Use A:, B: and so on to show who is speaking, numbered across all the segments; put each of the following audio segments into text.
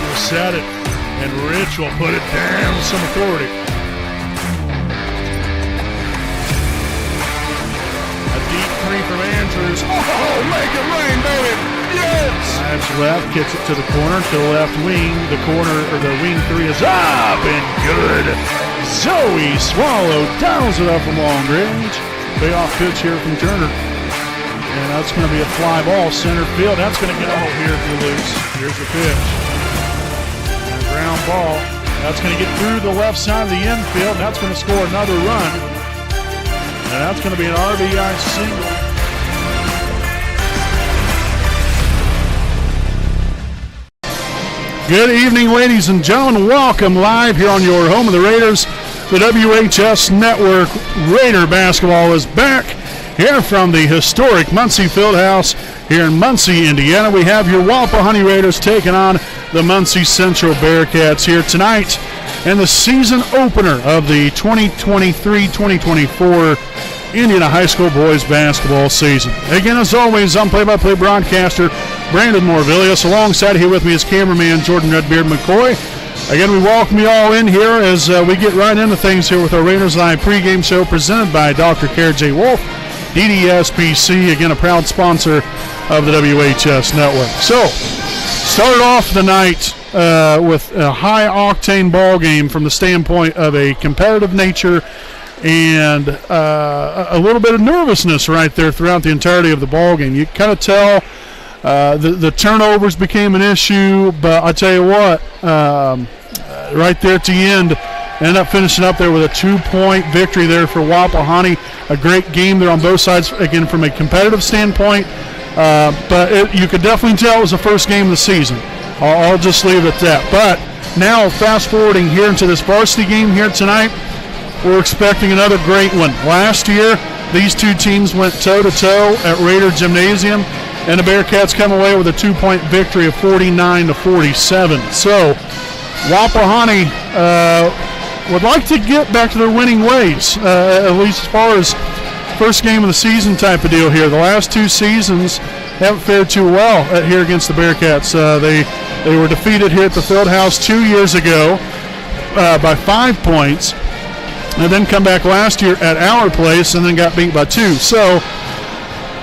A: will set it, and Rich will put it down with some authority. A deep three from Andrews. Oh, make it rain, baby! Yes! Drives left, kicks it to the corner, to the left wing. The corner, or the wing three is up and good. Zoe Swallow dials it up from long range. Payoff pitch here from Turner. And that's going to be a fly ball, center field. That's going to go here if you lose. Here's the pitch. And a ground ball. That's going to get through the left side of the infield. That's going to score another run. And that's going to be an RBI single. Good evening, ladies and gentlemen. Welcome live here on your home of the Raiders. The WHS Network. Raider basketball is back here from the historic Muncie Fieldhouse here in Muncie, Indiana. We have your Wapahani Raiders taking on the Muncie Central Bearcats here tonight in the season opener of the 2023-2024 Indiana High School boys basketball season. Again, as always, I'm play-by-play broadcaster Brandon Morvillius. Alongside here with me is cameraman Jordan Redbeard McCoy. Again, we welcome you all in here as we get right into things here with our Raiders Live pregame show presented by Dr. Care J. Wolf, DDSPC, again, a proud sponsor of the WHS Network. So, started off the night with a high-octane ball game from the standpoint of a competitive nature and a little bit of nervousness right there throughout the entirety of the ball game. You kind of tell the turnovers became an issue, but I tell you what, right there at the end, ended up finishing up there with a 2-point victory there for Wapahani. A great game there on both sides, again, from a competitive standpoint. But you could definitely tell it was the first game of the season. I'll just leave it at that. But now, fast-forwarding here into this varsity game here tonight, we're expecting another great one. Last year, these two teams went toe-to-toe at Raider Gymnasium, and the Bearcats come away with a 2-point victory of 49-47. So, Wapahani would like to get back to their winning ways, at least as far as first game of the season type of deal here. The last two seasons haven't fared too well here against the Bearcats. They were defeated here at the Fieldhouse 2 years ago by 5 points, and then come back last year at our place and then got beat by 2. So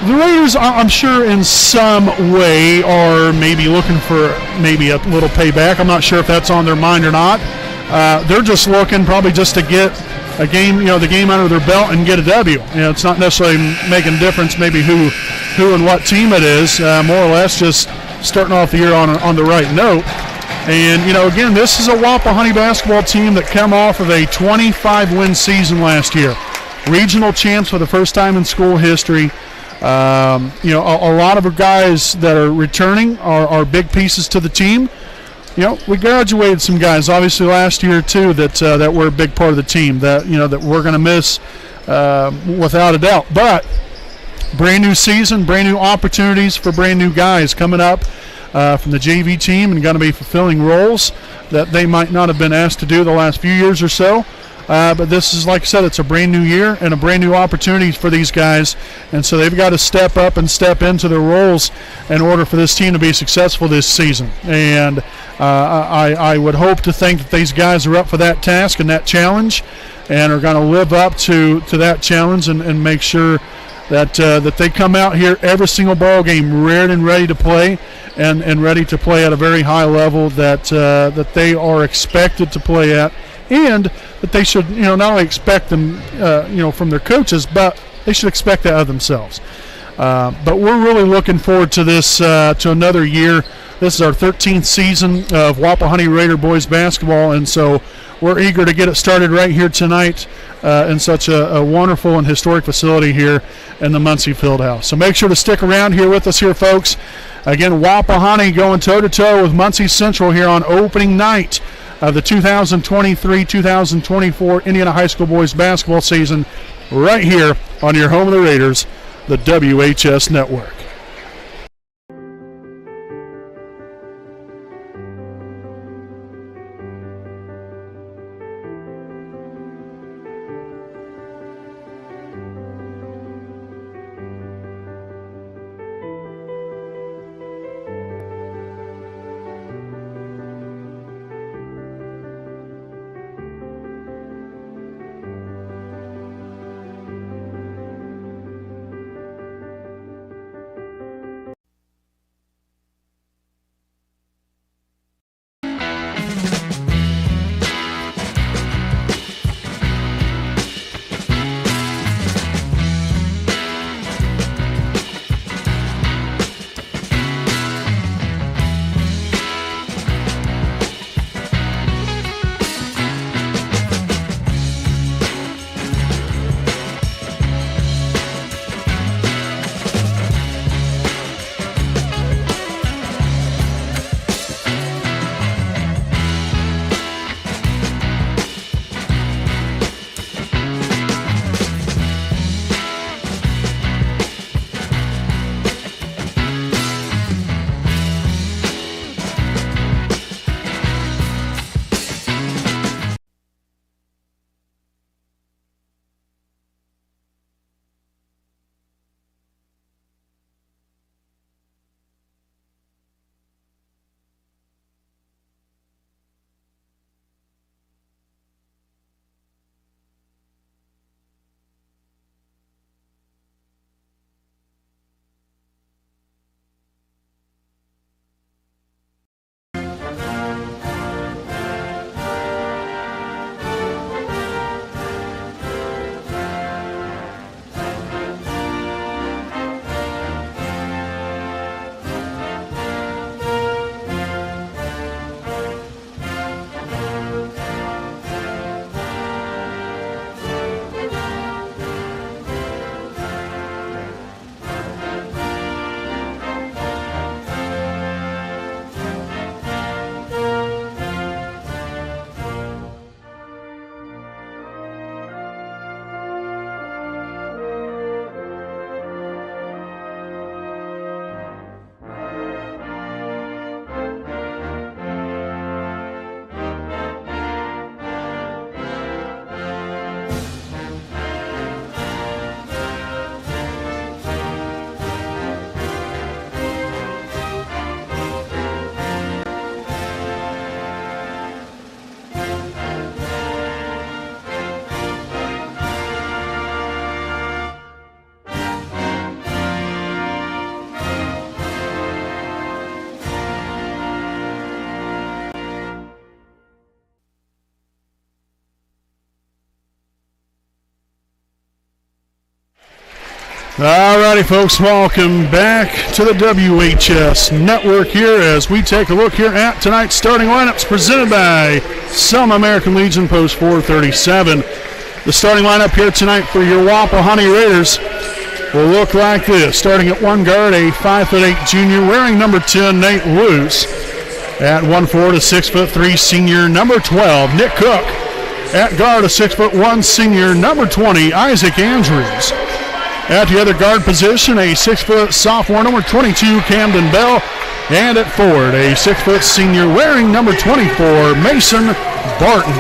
A: the Raiders, I'm sure in some way, are maybe looking for maybe a little payback. I'm not sure if that's on their mind or not. They're just looking probably just to get a game, the game under their belt and get a W. It's not necessarily making a difference maybe who and what team it is. More or less just starting off the year on the right note. And, again, this is a Wapahani basketball team that come off of a 25-win season last year. Regional champs for the first time in school history. A lot of guys that are returning are big pieces to the team. We graduated some guys, obviously, last year, too, that were a big part of the team that we're going to miss without a doubt. But brand new season, brand new opportunities for brand new guys coming up from the JV team and going to be fulfilling roles that they might not have been asked to do the last few years or so. But this is, like I said, it's a brand new year and a brand new opportunity for these guys. And so they've got to step up and step into their roles in order for this team to be successful this season. And I would hope to think that these guys are up for that task and that challenge and are going to live up to that challenge and make sure that they come out here every single ball game reared and ready to play and ready to play at a very high level that they are expected to play at. And that they should, not only expect them, from their coaches, but they should expect that of themselves. But we're really looking forward to this, to another year. This is our 13th season of Wapahani Raider boys basketball, and so we're eager to get it started right here tonight in such a wonderful and historic facility here in the Muncie Fieldhouse. So make sure to stick around here with us here, folks. Again, Wapahani going toe-to-toe with Muncie Central here on opening night of the 2023-2024 Indiana High School boys basketball season right here on your home of the Raiders, the WHS Network. All righty, folks, welcome back to the WHS Network here as we take a look here at tonight's starting lineups presented by Some American Legion Post 437. The starting lineup here tonight for your Wapahani Raiders will look like this. Starting at one guard, a 5'8" junior wearing number 10, Nate Luce. At 1'4" to 6'3" senior, number 12, Nick Cook. At guard, a 6'1" senior, number 20, Isaac Andrews. At the other guard position, a 6' sophomore, number 22, Camden Bell. And at forward, a 6' senior wearing number 24, Mason Barton.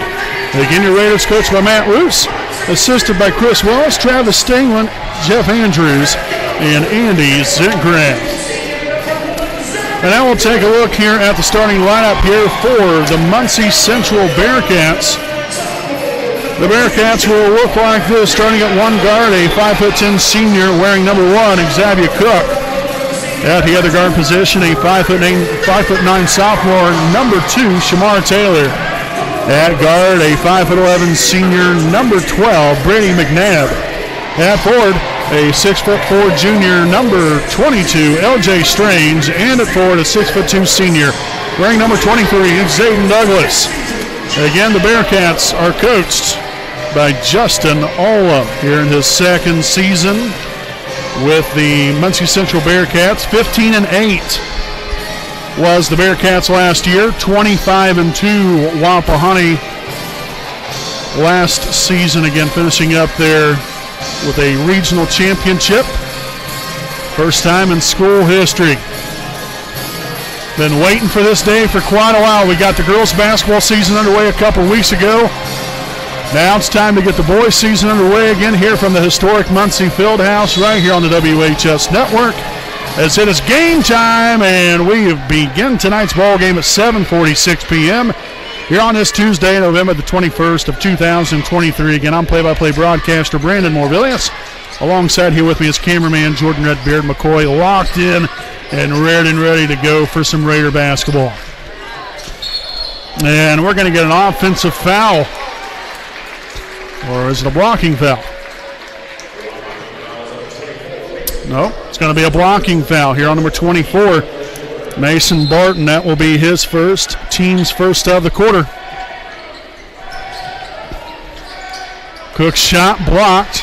A: Again, your Raiders coached by Matt Luce, assisted by Chris Wallace, Travis Stingland, Jeff Andrews, and Andy Zintgraff. And now we'll take a look here at the starting lineup here for the Muncie Central Bearcats. The Bearcats will look like this, starting at one guard, a 5'10" senior wearing number 1, Xavier Cook. At the other guard position, a 5'9" sophomore, number 2, Shamar Taylor. At guard, a 5'11" senior, number 12, Brady McNabb. At forward, a 6'4" junior, number 22, LJ Strange. And at forward, a 6'2" senior, wearing number 23, Zayden Douglas. Again, the Bearcats are coached by Justin Olla here in his second season with the Muncie Central Bearcats. 15-8 was the Bearcats last year. 25-2 Wapahani last season. Again, finishing up there with a regional championship. First time in school history. Been waiting for this day for quite a while. We got the girls basketball season underway a couple weeks ago. Now it's time to get the boys season underway again here from the historic Muncie Fieldhouse right here on the WHS Network. As it is game time, and we begin tonight's ball game at 7:46 p.m. here on this Tuesday, November the 21st of 2023. Again, I'm play-by-play broadcaster Brandon Morvillius. Alongside here with me is cameraman Jordan Redbeard McCoy, locked in and ready to go for some Raider basketball. And we're going to get an offensive foul. Or is it a blocking foul? No, it's going to be a blocking foul here on number 24, Mason Barton. That will be his first, team's first of the quarter. Cook's shot blocked.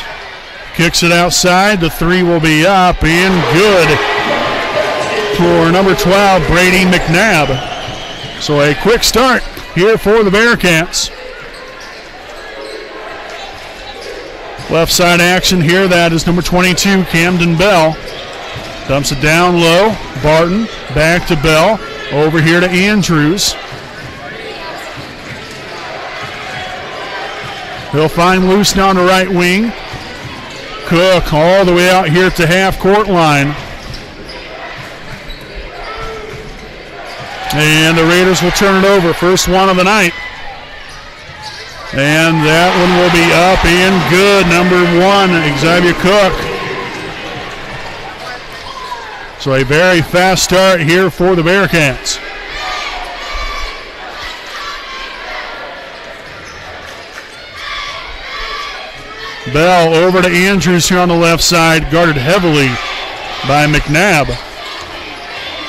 A: Kicks it outside. The three will be up and good for number 12, Brady McNabb. So a quick start here for the Bearcats. Left side action here. That is number 22, Camden Bell. Dumps it down low. Barton back to Bell. Over here to Andrews. He'll find Luce now on the right wing. Cook all the way out here at the half-court line. And the Raiders will turn it over. First one of the night. And that one will be up and good. Number 1, Xavier Cook. So a very fast start here for the Bearcats. Bell over to Andrews here on the left side, guarded heavily by McNabb.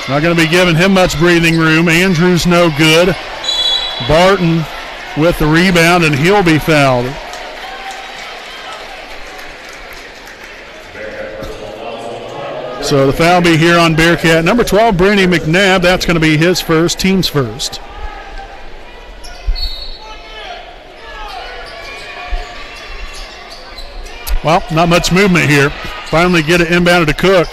A: Not going to be giving him much breathing room. Andrews no good. Barton with the rebound, and he'll be fouled. So the foul be here on Bearcat. Number 12, Brady McNabb. That's going to be his first, team's first. Well, not much movement here. Finally get it inbounded to Cook.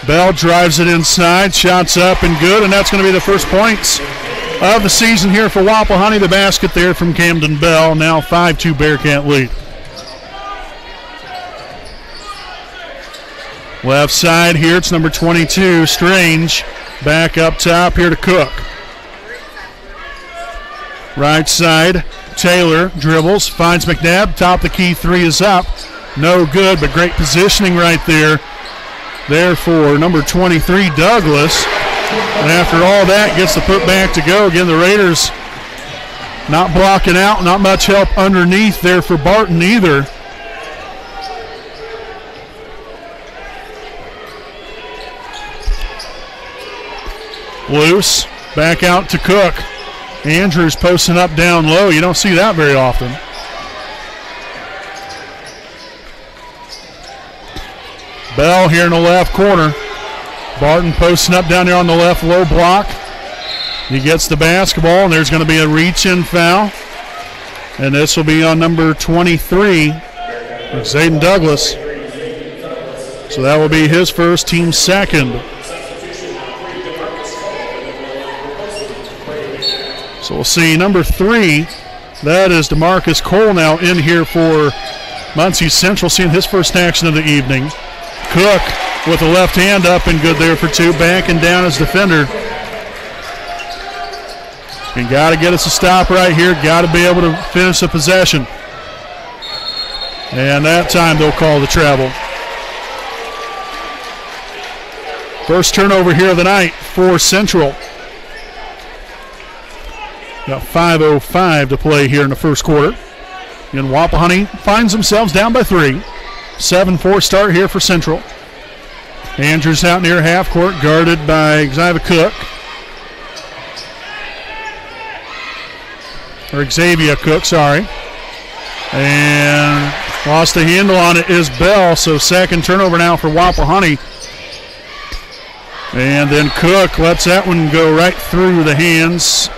A: Bell drives it inside, shots up and good, and that's going to be the first points of the season here for Wapahani. The basket there from Camden Bell. Now 5-2 Bearcat lead. Left side here, it's number 22, Strange. Back up top here to Cook. Right side, Taylor dribbles, finds McNabb. Top of the key, three is up. No good, but great positioning right there. There for number 23, Douglas. And after all that, gets the put back to go. Again, the Raiders not blocking out, not much help underneath there for Barton either. Loose. Back out to Cook. Andrews posting up down low. You don't see that very often. Bell here in the left corner. Barton posting up down there on the left low block. He gets the basketball, and there's going to be a reach-in foul. And this will be on number 23, Zayden Douglas. So that will be his first, team second. So we'll see number 3. That is DeMarcus Cole now in here for Muncie Central, seeing his first action of the evening. Cook with the left hand up and good there for 2. Backing down his defender. And got to get us a stop right here. Got to be able to finish the possession. And that time they'll call the travel. First turnover here of the night for Central. Got 5:05 to play here in the first quarter. And Wapahani finds themselves down by 3. 7-4 start here for Central. Andrews out near half court, guarded by Xavier Cook. Sorry. And lost the handle on it is Bell, so second turnover now for Wapahani. And then Cook lets that one go right through the hands.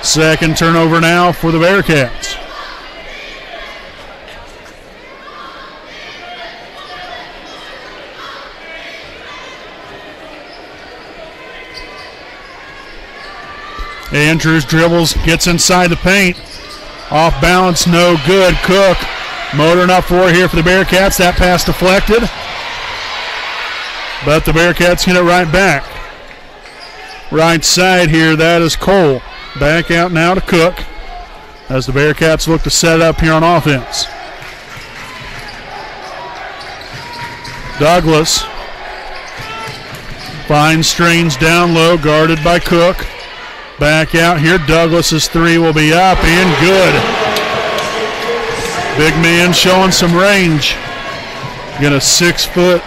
A: Second turnover now for the Bearcats. Andrews dribbles, gets inside the paint. Off balance, no good. Cook motoring up for here for the Bearcats. That pass deflected. But the Bearcats get it right back. Right side here, that is Cole. Back out now to Cook as the Bearcats look to set it up here on offense. Douglas finds Strange down low, guarded by Cook. Back out here, Douglas's 3 will be up and good. Big man showing some range. Got a 6'2"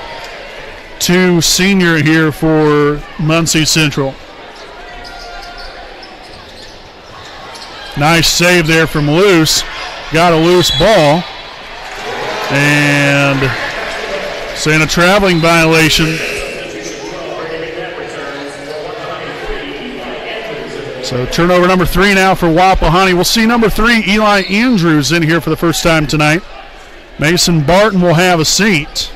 A: senior here for Muncie Central. Nice save there from Loose. Got a loose ball. And saying a traveling violation. So turnover number 3 now for Wapahani. We'll see number 3, Eli Andrews, in here for the first time tonight. Mason Barton will have a seat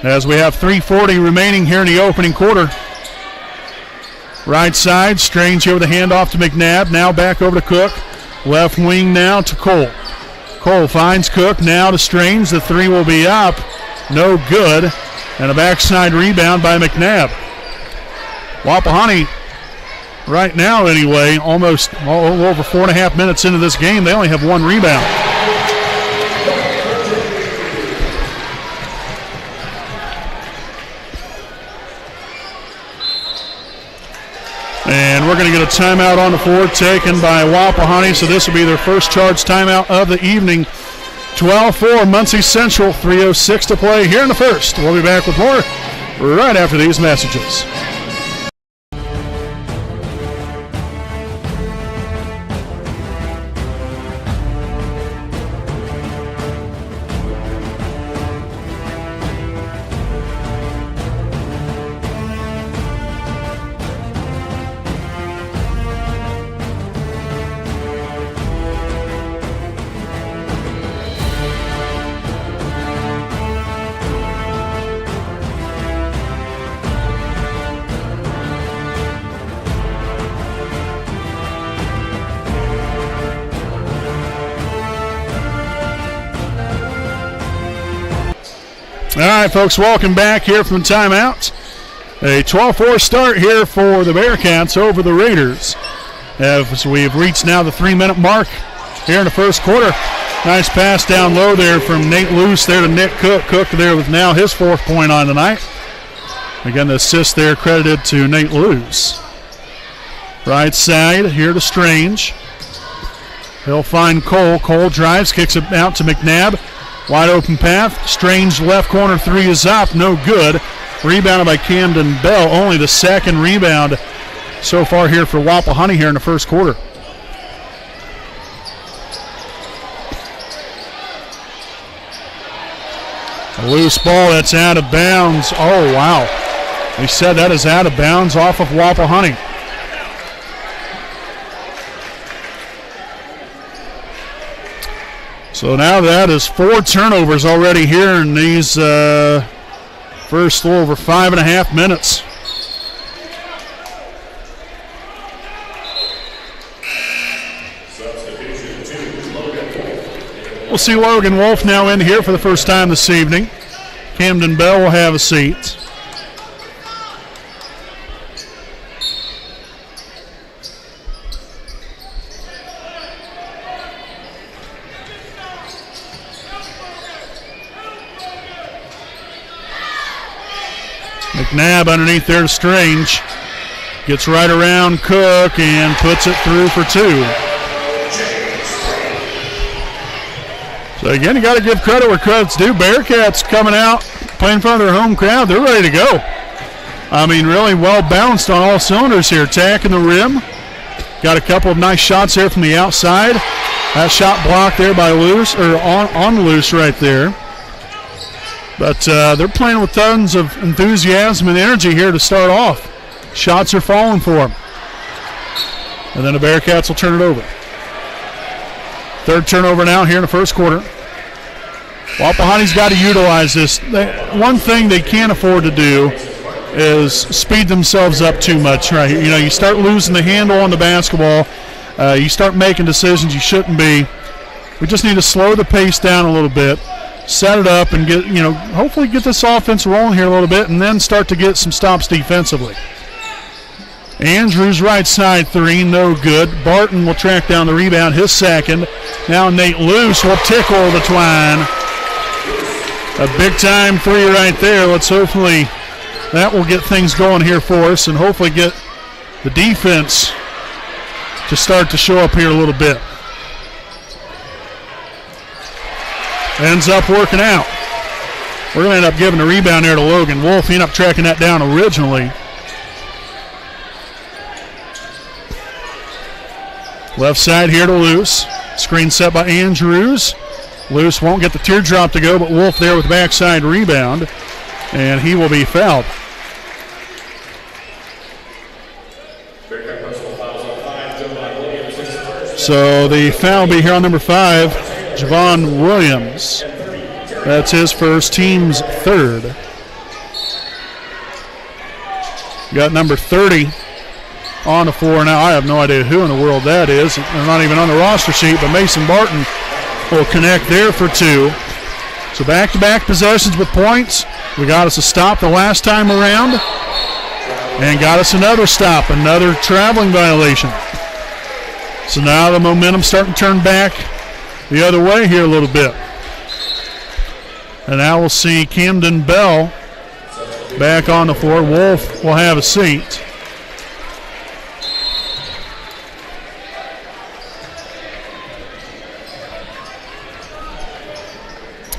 A: as we have 3:40 remaining here in the opening quarter. Right side, Strange here with a handoff to McNabb. Now back over to Cook. Left wing now to Cole. Cole finds Cook, now to Strange. The 3 will be up. No good. And a backside rebound by McNabb. Wapahani, right now anyway, almost over 4.5 minutes into this game, they only have 1 rebound. And we're going to get a timeout on the floor taken by Wapahani, so this will be their first charge timeout of the evening. 12-4 Muncie Central, 3:06 to play here in the first. We'll be back with more right after these messages. All right, folks, welcome back here from the timeout. A 12-4 start here for the Bearcats over the Raiders. As we've reached now the 3-minute mark here in the first quarter. Nice pass down low there from Nate Luce there to Nick Cook. Cook there with now his 4th point on the night. Again, the assist there credited to Nate Luce. Right side here to Strange. He'll find Cole. Cole drives, kicks it out to McNabb. Wide open path. Strange left corner 3 is up. No good. Rebounded by Camden Bell. Only the second rebound so far here for Wapahani here in the first quarter. A loose ball that's out of bounds. Oh, wow. They said that is out of bounds off of Wapahani. So now that is 4 turnovers already here in these first little over 5.5 minutes. We'll see Logan Wolf now in here for the first time this evening. Camden Bell will have a seat. McNabb underneath there to Strange. Gets right around Cook and puts it through for 2. So again, you got to give credit where credit's due. Bearcats coming out, playing in front of their home crowd. They're ready to go. I mean, really well balanced on all cylinders here. Attacking the rim. Got a couple of nice shots there from the outside. That shot blocked there by Luce, or on Luce right there. But they're playing with tons of enthusiasm and energy here to start off. Shots are falling for them. And then the Bearcats will turn it over. Third turnover now here in the first quarter. Wapahani's got to utilize this. One thing they can't afford to do is speed themselves up too much right here. You know, you start losing the handle on the basketball. You start making decisions you shouldn't be. We just need to slow the pace down a little bit, set it up, and get, hopefully get this offense rolling here a little bit, and then start to get some stops defensively. Andrews right side 3, no good. Barton will track down the rebound, his second. Now Nate Luce will tickle the twine. A big time 3 right there. Let's hopefully that will get things going here for us and hopefully get the defense to start to show up here a little bit. Ends up working out. We're going to end up giving the rebound there to Logan Wolf. He ended up tracking that down originally. Left side here to Luce. Screen set by Andrews. Luce won't get the teardrop to go, but Wolf there with backside rebound. And he will be fouled. So the foul will be here on number 5, Javon Williams. That's his first, team's third. Got number 30 on the floor now. I have no idea who in the world that is. They're not even on the roster sheet, but Mason Barton will connect there for 2. So back-to-back possessions with points. We got us a stop the last time around and got us another stop, another traveling violation. So now the momentum's starting to turn back the other way here a little bit. And now we'll see Camden Bell back on the floor. Wolf will have a seat.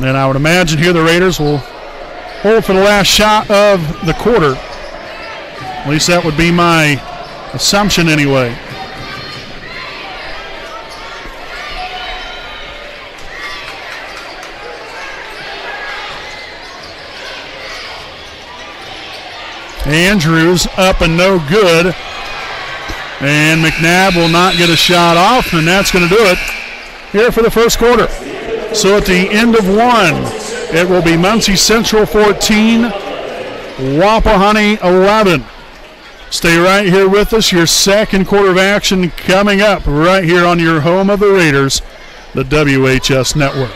A: And I would imagine here the Raiders will hold for the last shot of the quarter. At least that would be my assumption anyway. Andrews up and no good. And McNabb will not get a shot off, and that's going to do it here for the first quarter. So at the end of 1, it will be Muncie Central 14, Wapahani 11. Stay right here with us. Your second quarter of action coming up right here on your home of the Raiders, the WHS Network.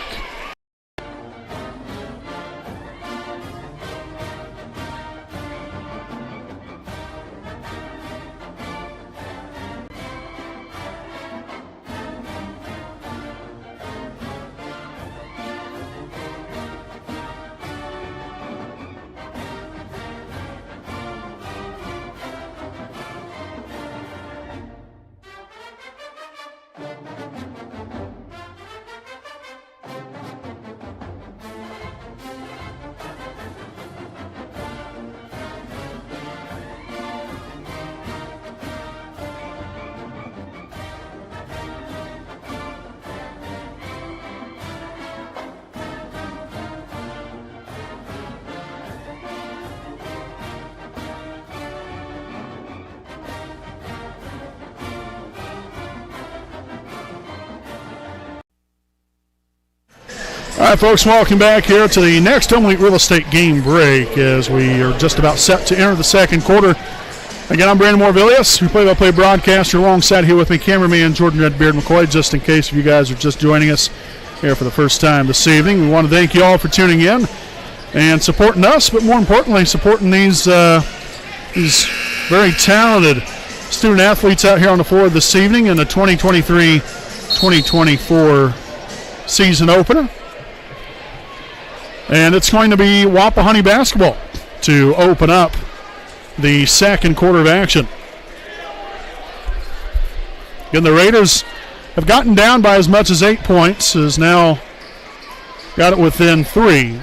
A: All right, folks, welcome back here to the next Home Elite Real Estate game break as we are just about set to enter the second quarter. Again, I'm Brandon Morvillius, your play-by-play broadcaster. Alongside here with me, cameraman Jordan Redbeard McCoy, just in case if you guys are just joining us here for the first time this evening. We want to thank you all for tuning in and supporting us, but more importantly, supporting these very talented student athletes out here on the floor this evening in the 2023-2024 season opener. And it's going to be Wapahani basketball to open up the second quarter of action. Again, the Raiders have gotten down by as much as 8 points, has now got it within 3.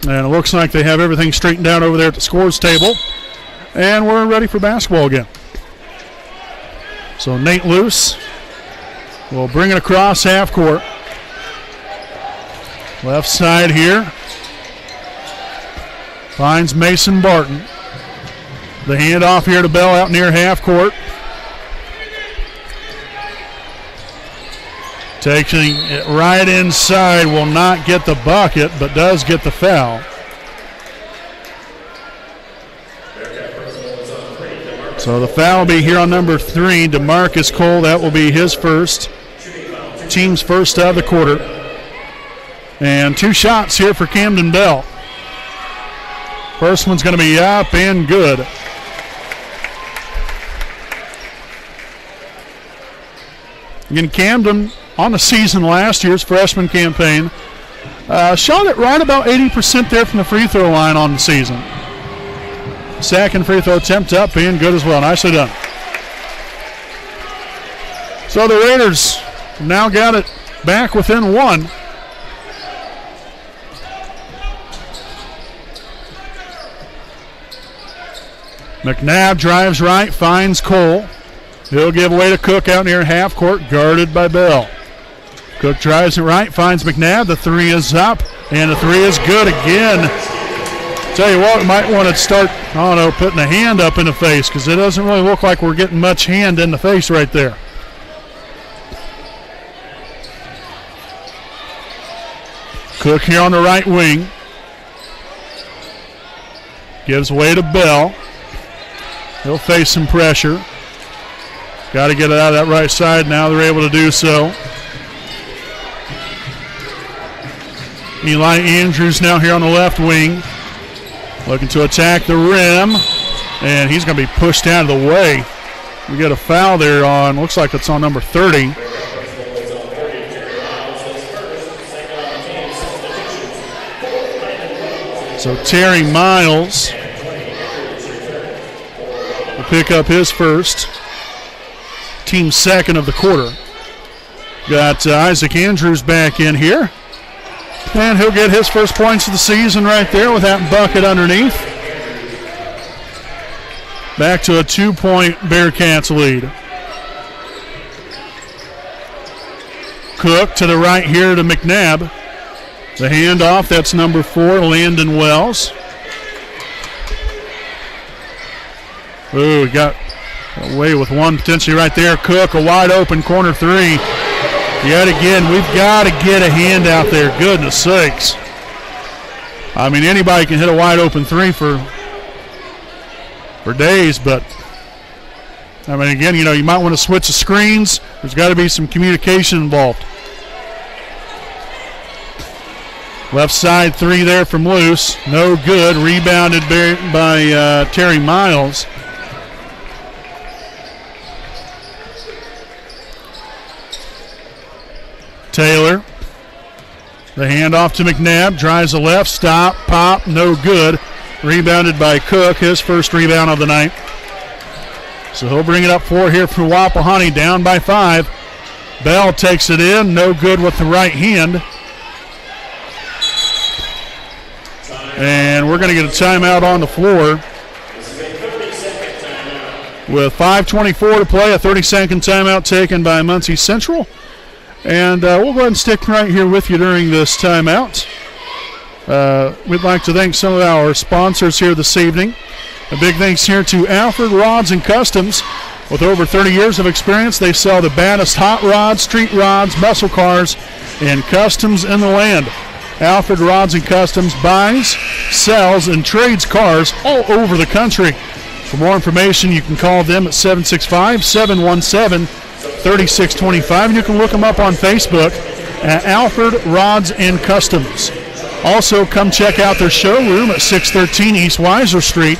A: And it looks like they have everything straightened out over there at the scores table. And we're ready for basketball again. So Nate Luce will bring it across half court. Left side here. Finds Mason Barton. The handoff here to Bell out near half court. Taking it right inside, will not get the bucket, but does get the foul. So the foul will be here on number 3, DeMarcus Cole. That will be his first. Team's first of the quarter. And 2 shots here for Camden Bell. First one's going to be up and good. Again, Camden on the season last year's freshman campaign shot it right about 80% there from the free throw line on the season. Second free throw attempt up and good as well. Nicely done. So the Raiders have now got it back within 1. McNabb drives right, finds Cole. He'll give away to Cook out near half court, guarded by Bell. Cook drives it right, finds McNabb. The 3 is up, and the 3 is good again. Tell you what, we might want to start, putting a hand up in the face, because it doesn't really look like we're getting much hand in the face right there. Cook here on the right wing. Gives away to Bell. He'll face some pressure. Got to get it out of that right side. Now they're able to do so. Eli Andrews now here on the left wing. Looking to attack the rim. And he's going to be pushed out of the way. We get a foul there on, looks like it's on number 30. So Terry Miles will pick up his first. Team second of the quarter. Got Isaac Andrews back in here. And he'll get his first points of the season right there with that bucket underneath. Back to a 2-point Bearcats lead. Cook to the right here to McNabb. The handoff, that's number 4, Landon Wells. Ooh, we got away with one potentially right there. Cook, a wide open corner 3. Yet again, we've got to get a hand out there. Goodness sakes. I mean, anybody can hit a wide open 3 for days, but I mean, again, you might want to switch the screens. There's got to be some communication involved. Left side 3 there from Luce. No good. Rebounded by Terry Miles. Taylor. The handoff to McNabb. Drives the left. Stop. Pop. No good. Rebounded by Cook. His first rebound of the night. So he'll bring it up 4 here for Wapahani. Down by 5. Bell takes it in. No good with the right hand. And we're going to get a timeout on the floor. With 5:24 to play, a 30-second timeout taken by Muncie Central. And we'll go ahead and stick right here with you during this timeout. We'd like to thank some of our sponsors here this evening. A big thanks here to Alfred Rods and Customs. With over 30 years of experience, they sell the baddest hot rods, street rods, muscle cars, and customs in the land. Alfred Rods and Customs buys, sells, and trades cars all over the country. For more information, you can call them at 765-717-3625, and you can look them up on Facebook at Alfred Rods and Customs. Also, come check out their showroom at 613 East Weiser Street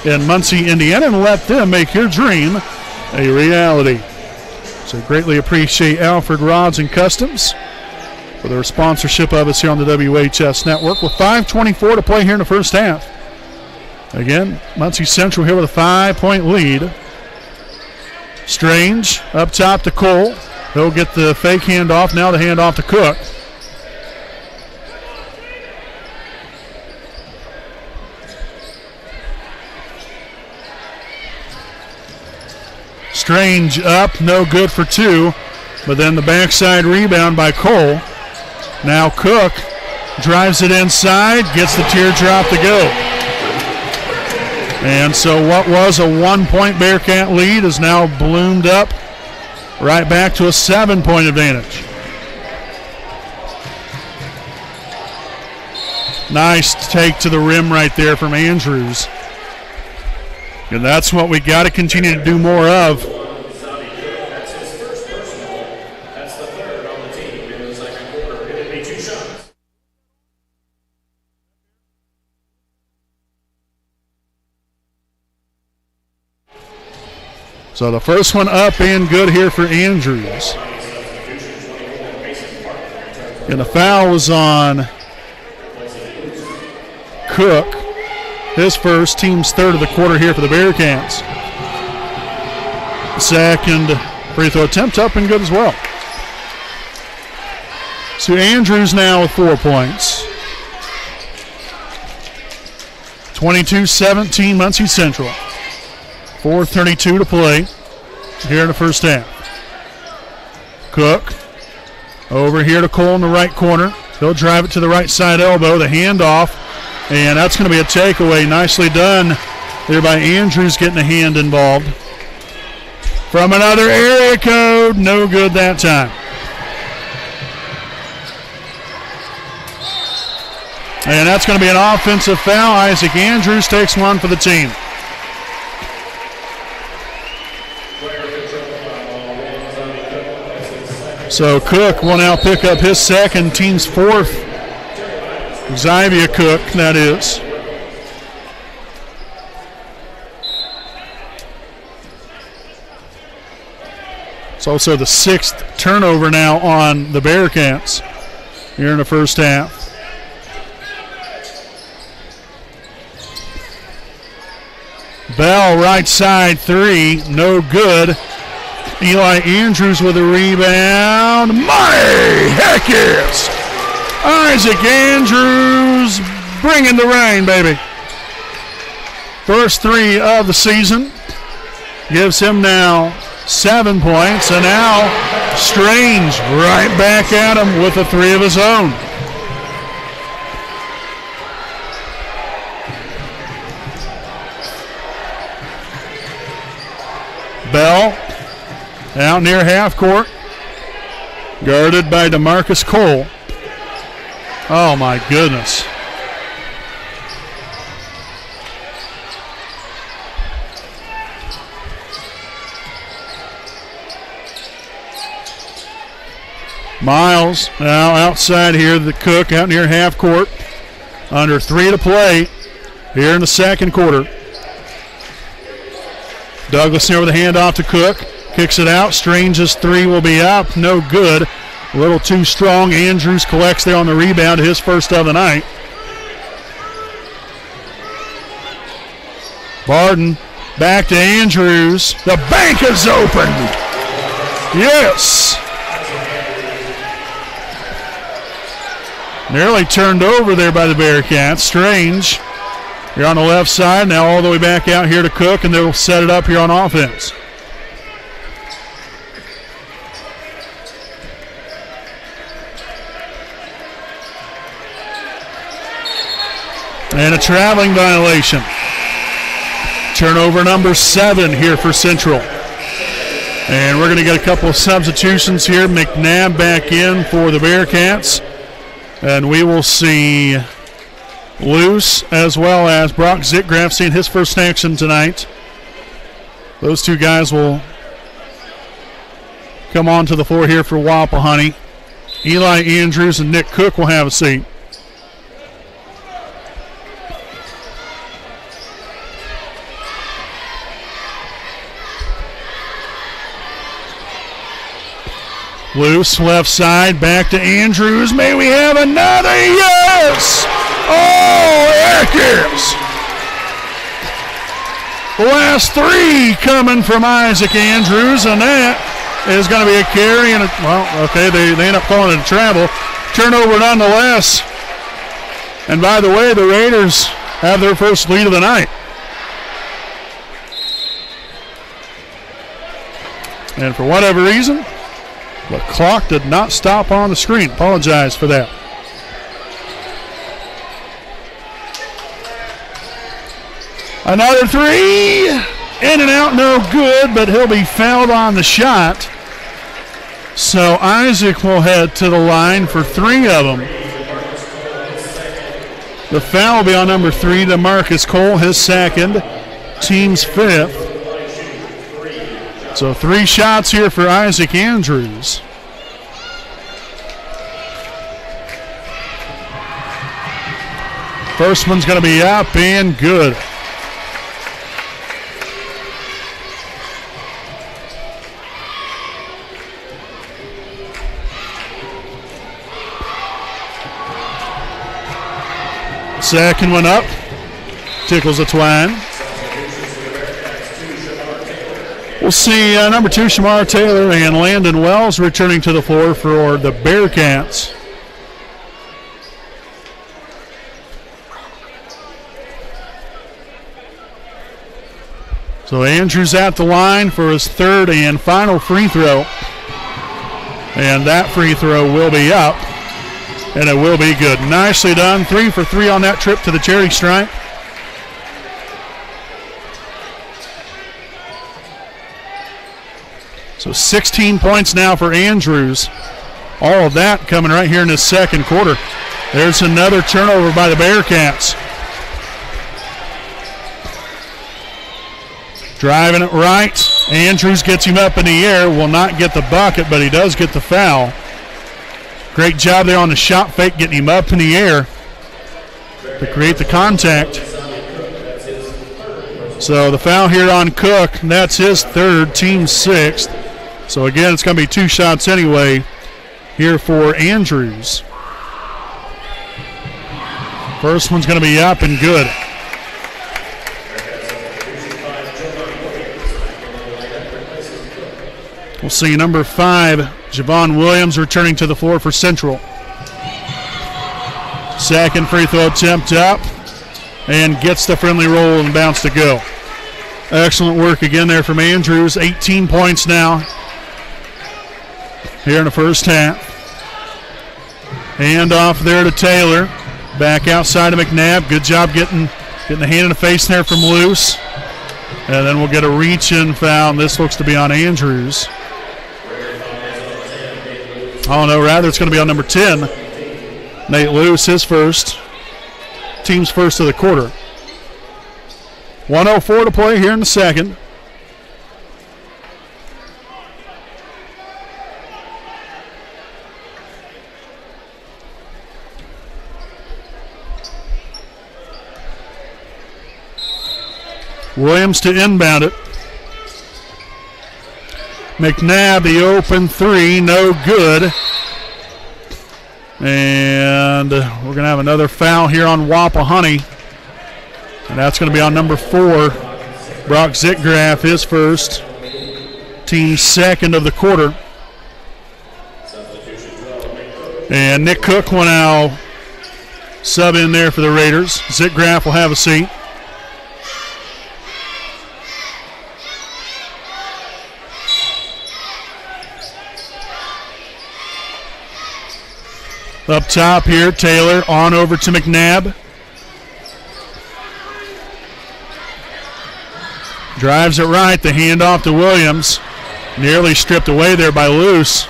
A: in Muncie, Indiana, and let them make your dream a reality. So greatly appreciate Alfred Rods and Customs for their sponsorship of us here on the WHS Network. With 5:24 to play here in the first half. Again, Muncie Central here with a 5-point lead. Strange up top to Cole. He'll get the fake handoff. Now the handoff to Cook. Strange up, no good for two. But then the backside rebound by Cole. Now Cook drives it inside, gets the teardrop to go. And so what was a 1-point Bearcat lead is now bloomed up right back to a 7-point advantage. Nice take to the rim right there from Andrews. And that's what we got to continue to do more of. So the first one up and good here for Andrews. And the foul was on Cook. His first, team's third of the quarter here for the Bearcats. Second free throw attempt up and good as well. So Andrews now with 4 points. 22-17 Muncie Central. 4:32 to play here in the first half. Cook over here to Cole in the right corner. He'll drive it to the right side elbow, the handoff, and that's going to be a takeaway. Nicely done there by Andrews, getting a hand involved. From another area code, no good that time. And that's going to be an offensive foul. Isaac Andrews takes one for the team. So Cook will now pick up his second, team's fourth. Xavier Cook, that is. It's also the sixth turnover now on the Bearcats here in the first half. Bell, right side three, no good. Eli Andrews with a rebound. My heck yes! Isaac Andrews bringing the rain, baby. First three of the season. Gives him now 7 points. And now Strange right back at him with a three of his own. Bell out near half court, guarded by DeMarcus Cole. Oh my goodness. Miles now outside here, the Cook out near half court. Under 3 to play here in the second quarter. Douglas here with a handoff to Cook. Kicks it out. Strange's three will be up. No good. A little too strong. Andrews collects there on the rebound. His first of the night. Barden back to Andrews. The bank is open. Yes. Nearly turned over there by the Bearcats. Strange. Here on the left side. Now all the way back out here to Cook, and they'll set it up here on offense. And a traveling violation. Turnover number 7 here for Central. And we're going to get a couple of substitutions here. McNabb back in for the Bearcats. And we will see Luce as well as Brock Zitgraf seeing his first action tonight. Those two guys will come onto the floor here for Wapahani. Eli Andrews and Nick Cook will have a seat. Luce left side, back to Andrews. May we have another? Yes! Oh, there it is. The last three coming from Isaac Andrews, and that is going to be a carry. And they end up calling it a travel. Turnover nonetheless. And by the way, the Raiders have their first lead of the night. And for whatever reason, the clock did not stop on the screen. Apologize for that. Another three. In and out, no good, but he'll be fouled on the shot. So Isaac will head to the line for three of them. The foul will be on number 3, DeMarcus Cole, his second, team's 5th. So 3 shots here for Isaac Andrews. First one's going to be up and good. Second one up. Tickles the twine. We'll see number 2, Shamar Taylor, and Landon Wells returning to the floor for the Bearcats. So Andrews at the line for his third and final free throw. And that free throw will be up. And it will be good. Nicely done. 3 for 3 on that trip to the charity stripe. So 16 points now for Andrews. All of that coming right here in the second quarter. There's another turnover by the Bearcats. Driving it right. Andrews gets him up in the air. Will not get the bucket, but he does get the foul. Great job there on the shot fake, getting him up in the air to create the contact. So the foul here on Cook, that's his third, team's 6th. So again, it's going to be 2 shots anyway here for Andrews. First one's going to be up and good. We'll see number 5, Javon Williams, returning to the floor for Central. Second free throw attempt up and gets the friendly roll and bounce to go. Excellent work again there from Andrews. 18 points now here in the first half. Hand off there to Taylor. Back outside of McNabb. Good job getting the hand in the face there from Luce. And then we'll get a reach-in foul. This looks to be on Andrews. Oh, no, rather it's going to be on number 10. Nate Luce, his first. Team's first of the quarter. 1:04 to play here in the second. Williams to inbound it. McNabb, the open 3, no good. And we're going to have another foul here on Wapahani. And that's going to be on number 4, Brock Zitgraf, his first. Team's second of the quarter. And Nick Cook will now sub in there for the Raiders. Zitgraf will have a seat. Up top here, Taylor on over to McNabb. Drives it right, the handoff to Williams. Nearly stripped away there by Luce.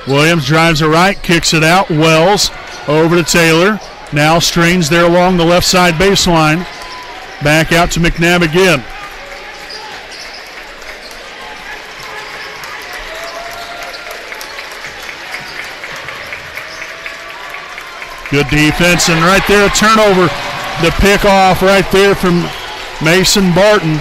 A: Williams drives it right, kicks it out. Wells over to Taylor. Now Strange there along the left side baseline. Back out to McNabb again. Good defense, and right there a turnover. The pick off right there from Mason Barton.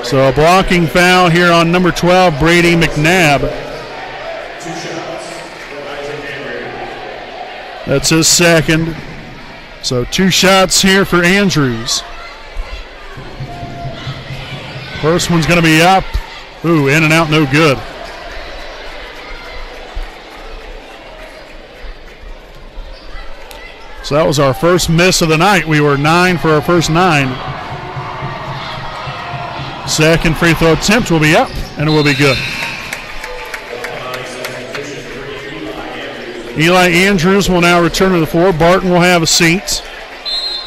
A: So a blocking foul here on number 12, Brady McNabb. That's his second. So 2 shots here for Andrews. First one's going to be up. Ooh, in and out, no good. So that was our first miss of the night. We were 9 for our first 9. Second free throw attempt will be up, and it will be good. Eli Andrews will now return to the floor. Barton will have a seat.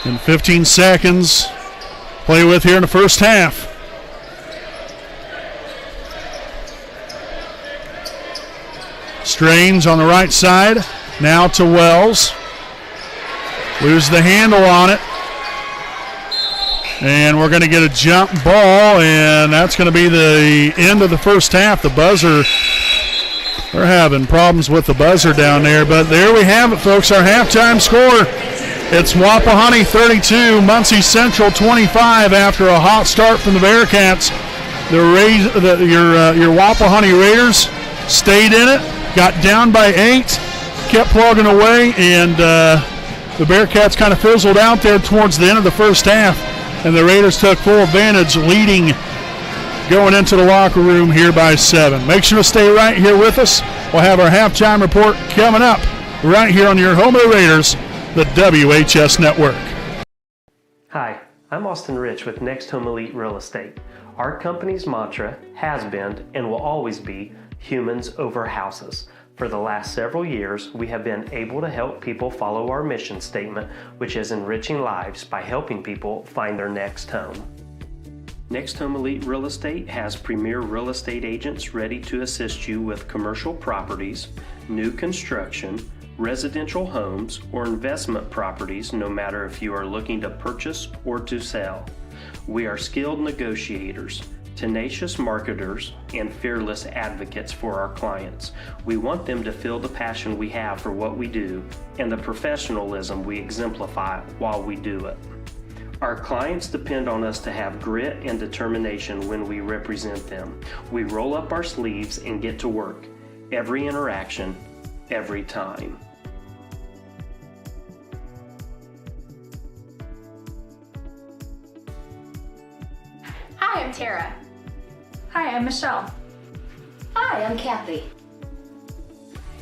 A: In 15 seconds, play with here in the first half. Strange on the right side. Now to Wells. Lose the handle on it. And we're going to get a jump ball, and that's going to be the end of the first half. The buzzer, they're having problems with the buzzer down there, but there we have it, folks, our halftime score. It's Wapahani 32, Muncie Central 25 after a hot start from the Bearcats. Your Wapahani Raiders stayed in it, got down by 8, kept plugging away, and the Bearcats kind of fizzled out there towards the end of the first half. And the Raiders took full advantage, leading going into the locker room here by 7. Make sure to stay right here with us. We'll have our halftime report coming up right here on your home of the Raiders, the WHS Network.
B: Hi, I'm Austin Rich with Next Home Elite Real Estate. Our company's mantra has been and will always be humans over houses. For the last several years, we have been able to help people follow our mission statement, which is enriching lives by helping people find their next home. Next Home Elite Real Estate has premier real estate agents ready to assist you with commercial properties, new construction, residential homes, or investment properties, no matter if you are looking to purchase or to sell. We are skilled negotiators, tenacious marketers, and fearless advocates for our clients. We want them to feel the passion we have for what we do and the professionalism we exemplify while we do it. Our clients depend on us to have grit and determination when we represent them. We roll up our sleeves and get to work. Every interaction, every time.
C: Hi, I'm Tara.
D: Hi, I'm Michelle.
E: Hi, I'm Kathy.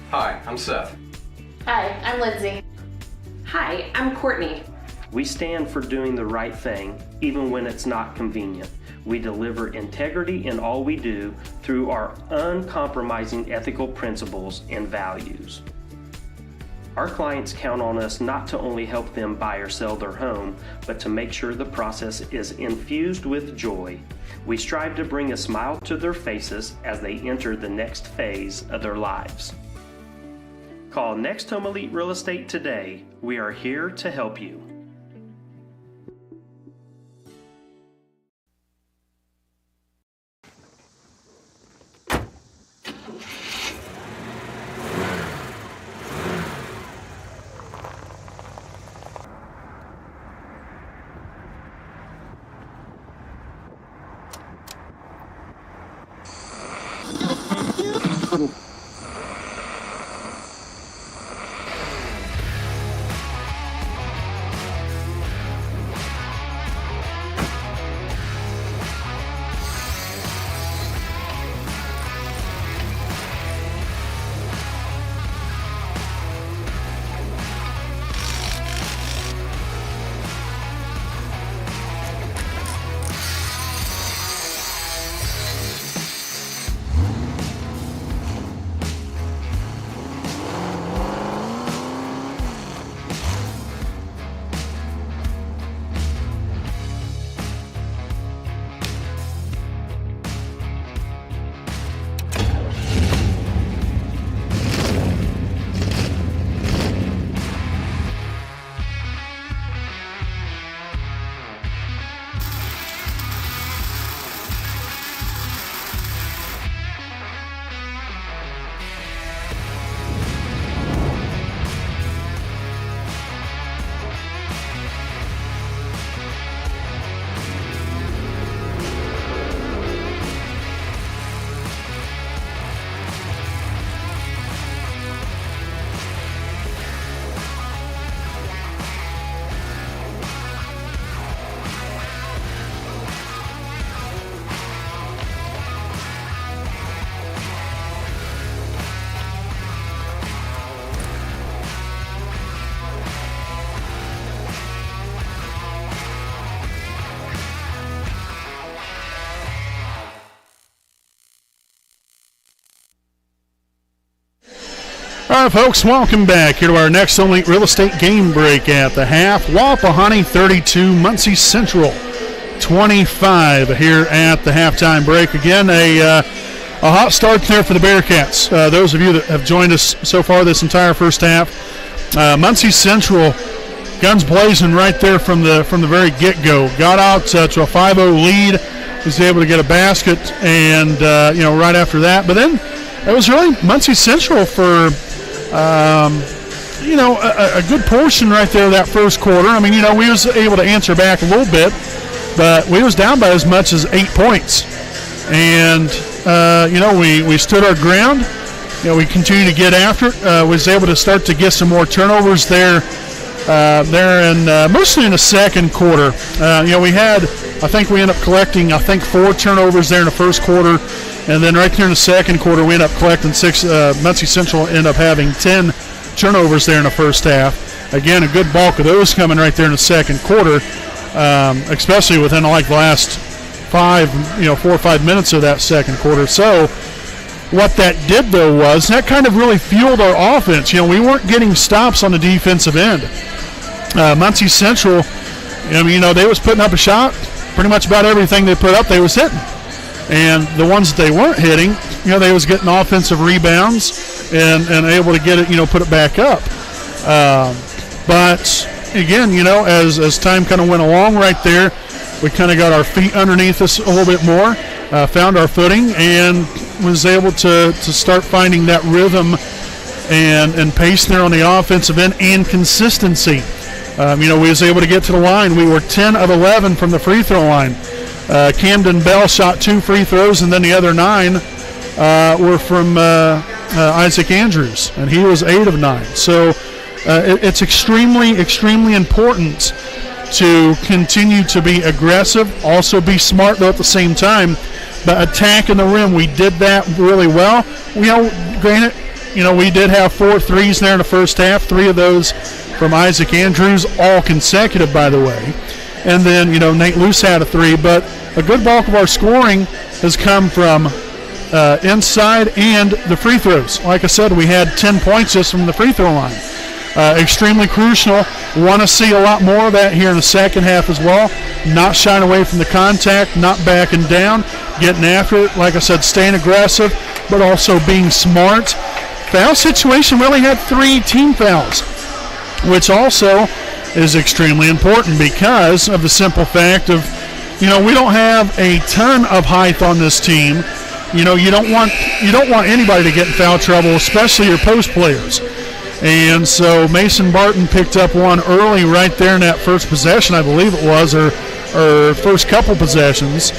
F: Hi, I'm Seth.
C: Hi, I'm Lindsay.
D: Hi, I'm Courtney.
B: We stand for doing the right thing, even when it's not convenient. We deliver integrity in all we do through our uncompromising ethical principles and values. Our clients count on us not to only help them buy or sell their home, but to make sure the process is infused with joy. We strive to bring a smile to their faces as they enter the next phase of their lives. Call Next Home Elite Real Estate today. We are here to help you.
A: right, folks, welcome back here to our next Elite Real Estate game break at the half. Wapahani 32, Muncie Central 25 here at the halftime break. Again, a hot start there for the Bearcats. Those of you that have joined us so far this entire first half, Muncie Central, guns blazing right there from the very get-go. Got out to a 5-0 lead, was able to get a basket, and right after that. But then it was really Muncie Central for a good portion right there of that first quarter. I mean, we was able to answer back a little bit, but we was down by as much as 8 points. And, we stood our ground. We continued to get after it. Was able to start to get some more turnovers there mostly in the second quarter. We had, I think we ended up collecting, 4 turnovers there in the first quarter. And then right there in the second quarter, we ended up collecting 6. Muncie Central ended up having 10 turnovers there in the first half. Again, a good bulk of those coming right there in the second quarter, especially within the last 4 or 5 minutes of that second quarter. So what that did, though, was that kind of really fueled our offense. We weren't getting stops on the defensive end. Muncie Central, they was putting up a shot. Pretty much about everything they put up, they was hitting. And the ones that they weren't hitting, they was getting offensive rebounds and able to get it, put it back up. But again, as time kind of went along right there, we kind of got our feet underneath us a little bit more, found our footing, and was able to start finding that rhythm and pace there on the offensive end and consistency. We was able to get to the line. We were 10 of 11 from the free throw line. Camden Bell shot 2 free throws, and then the other 9 were from Isaac Andrews, and he was 8 of 9. So it's extremely, extremely important to continue to be aggressive, also be smart, though, at the same time. But attacking the rim, we did that really well. Granted, we did have 4 threes there in the first half, 3 of those from Isaac Andrews, all consecutive, by the way. And then, Nate Luce had a 3, but a good bulk of our scoring has come from inside and the free throws. Like I said, we had 10 points just from the free throw line. Extremely crucial. Want to see a lot more of that here in the second half as well. Not shying away from the contact, not backing down, getting after it. Like I said, staying aggressive, but also being smart. Foul situation, we only had 3 team fouls, which also is extremely important because of the simple fact of, we don't have a ton of height on this team. You don't want anybody to get in foul trouble, especially your post players. And so Mason Barton picked up one early right there in that first possession, I believe it was, or first couple possessions.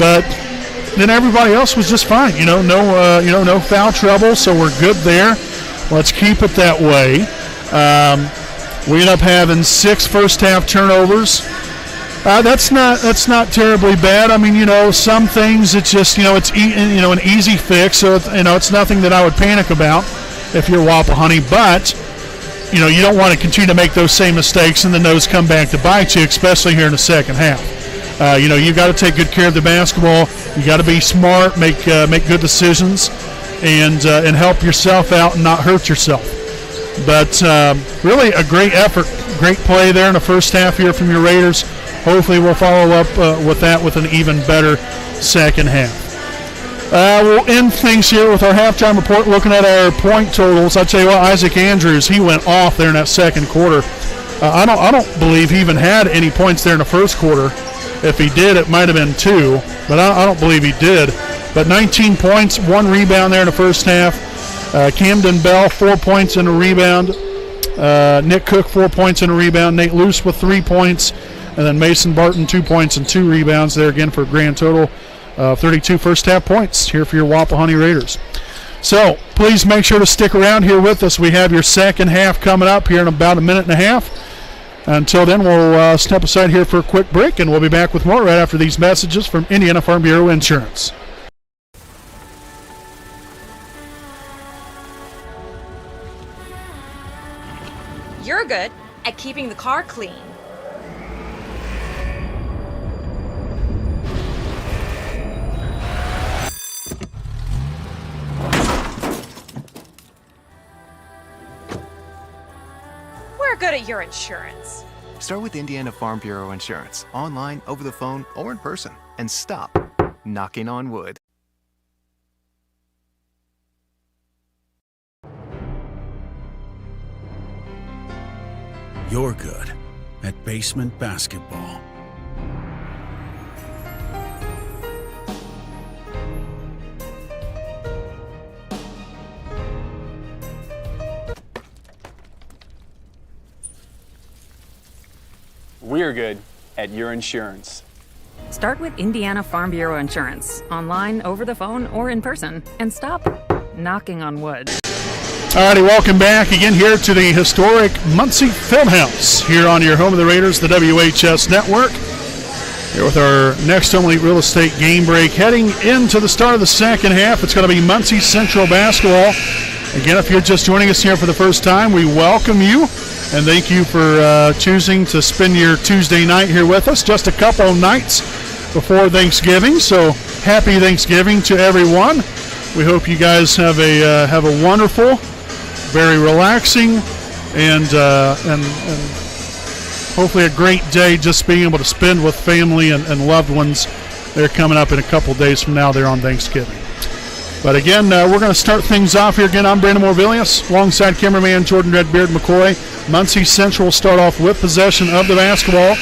A: But then everybody else was just fine. No foul trouble, so we're good there. Let's keep it that way. We end up having 6 first half turnovers. That's not terribly bad. I mean, some things it's just it's an easy fix. So it's nothing that I would panic about if you're Wapahani. But you don't want to continue to make those same mistakes and then those come back to bite you, especially here in the second half. You've got to take good care of the basketball. You got to be smart, make good decisions, and help yourself out and not hurt yourself. But really a great effort, great play there in the first half here from your Raiders. Hopefully we'll follow up with that with an even better second half. We'll end things here with our halftime report, looking at our point totals. I'll tell you what, Isaac Andrews, he went off there in that second quarter. I don't believe he even had any points there in the first quarter. If he did, it might have been 2, but I don't believe he did. But 19 points, 1 rebound there in the first half. Camden Bell, 4 points and a rebound. Nick Cook, 4 points and a rebound. Nate Luce with 3 points. And then Mason Barton, 2 points and 2 rebounds there again for a grand total of 32 first half points here for your Wapahani Raiders. So please make sure to stick around here with us. We have your second half coming up here in about a minute and a half. Until then, we'll step aside here for a quick break, and we'll be back with more right after these messages from Indiana Farm Bureau Insurance.
G: You're good at keeping the car clean. You're good at your insurance.
H: Start with Indiana Farm Bureau Insurance, online, over the phone, or in person, and stop knocking on wood.
I: You're good at basement basketball.
J: We're good at your insurance.
K: Start with Indiana Farm Bureau Insurance, online, over the phone, or in person, and stop knocking on wood.
A: Alrighty, welcome back again here to the historic Muncie Fieldhouse here on your home of the Raiders, the WHS Network. Here with our next Home Elite Real Estate game break. Heading into the start of the second half, it's going to be Muncie Central basketball. Again, if you're just joining us here for the first time, we welcome you and thank you for choosing to spend your Tuesday night here with us. Just a couple of nights before Thanksgiving, so happy Thanksgiving to everyone. We hope you guys have a wonderful, very relaxing, and hopefully a great day just being able to spend with family and loved ones. They're coming up in a couple days from now there on Thanksgiving. But again, we're going to start things off here. Again, I'm Brandon Morvillius, alongside cameraman Jordan Redbeard McCoy. Muncie Central will start off with possession of the basketball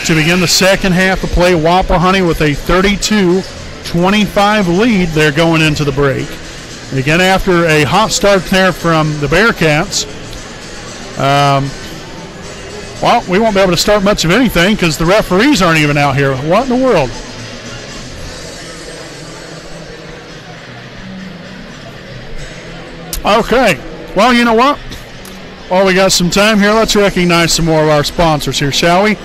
A: to begin the second half of play. Wapahani with a 32-25 lead. They're going into the break. And again, after a hot start there from the Bearcats, well, we won't be able to start much of anything because the referees aren't even out here. What in the world? Okay, well, you know what? While we got some time here, let's recognize some more of our sponsors here, shall we?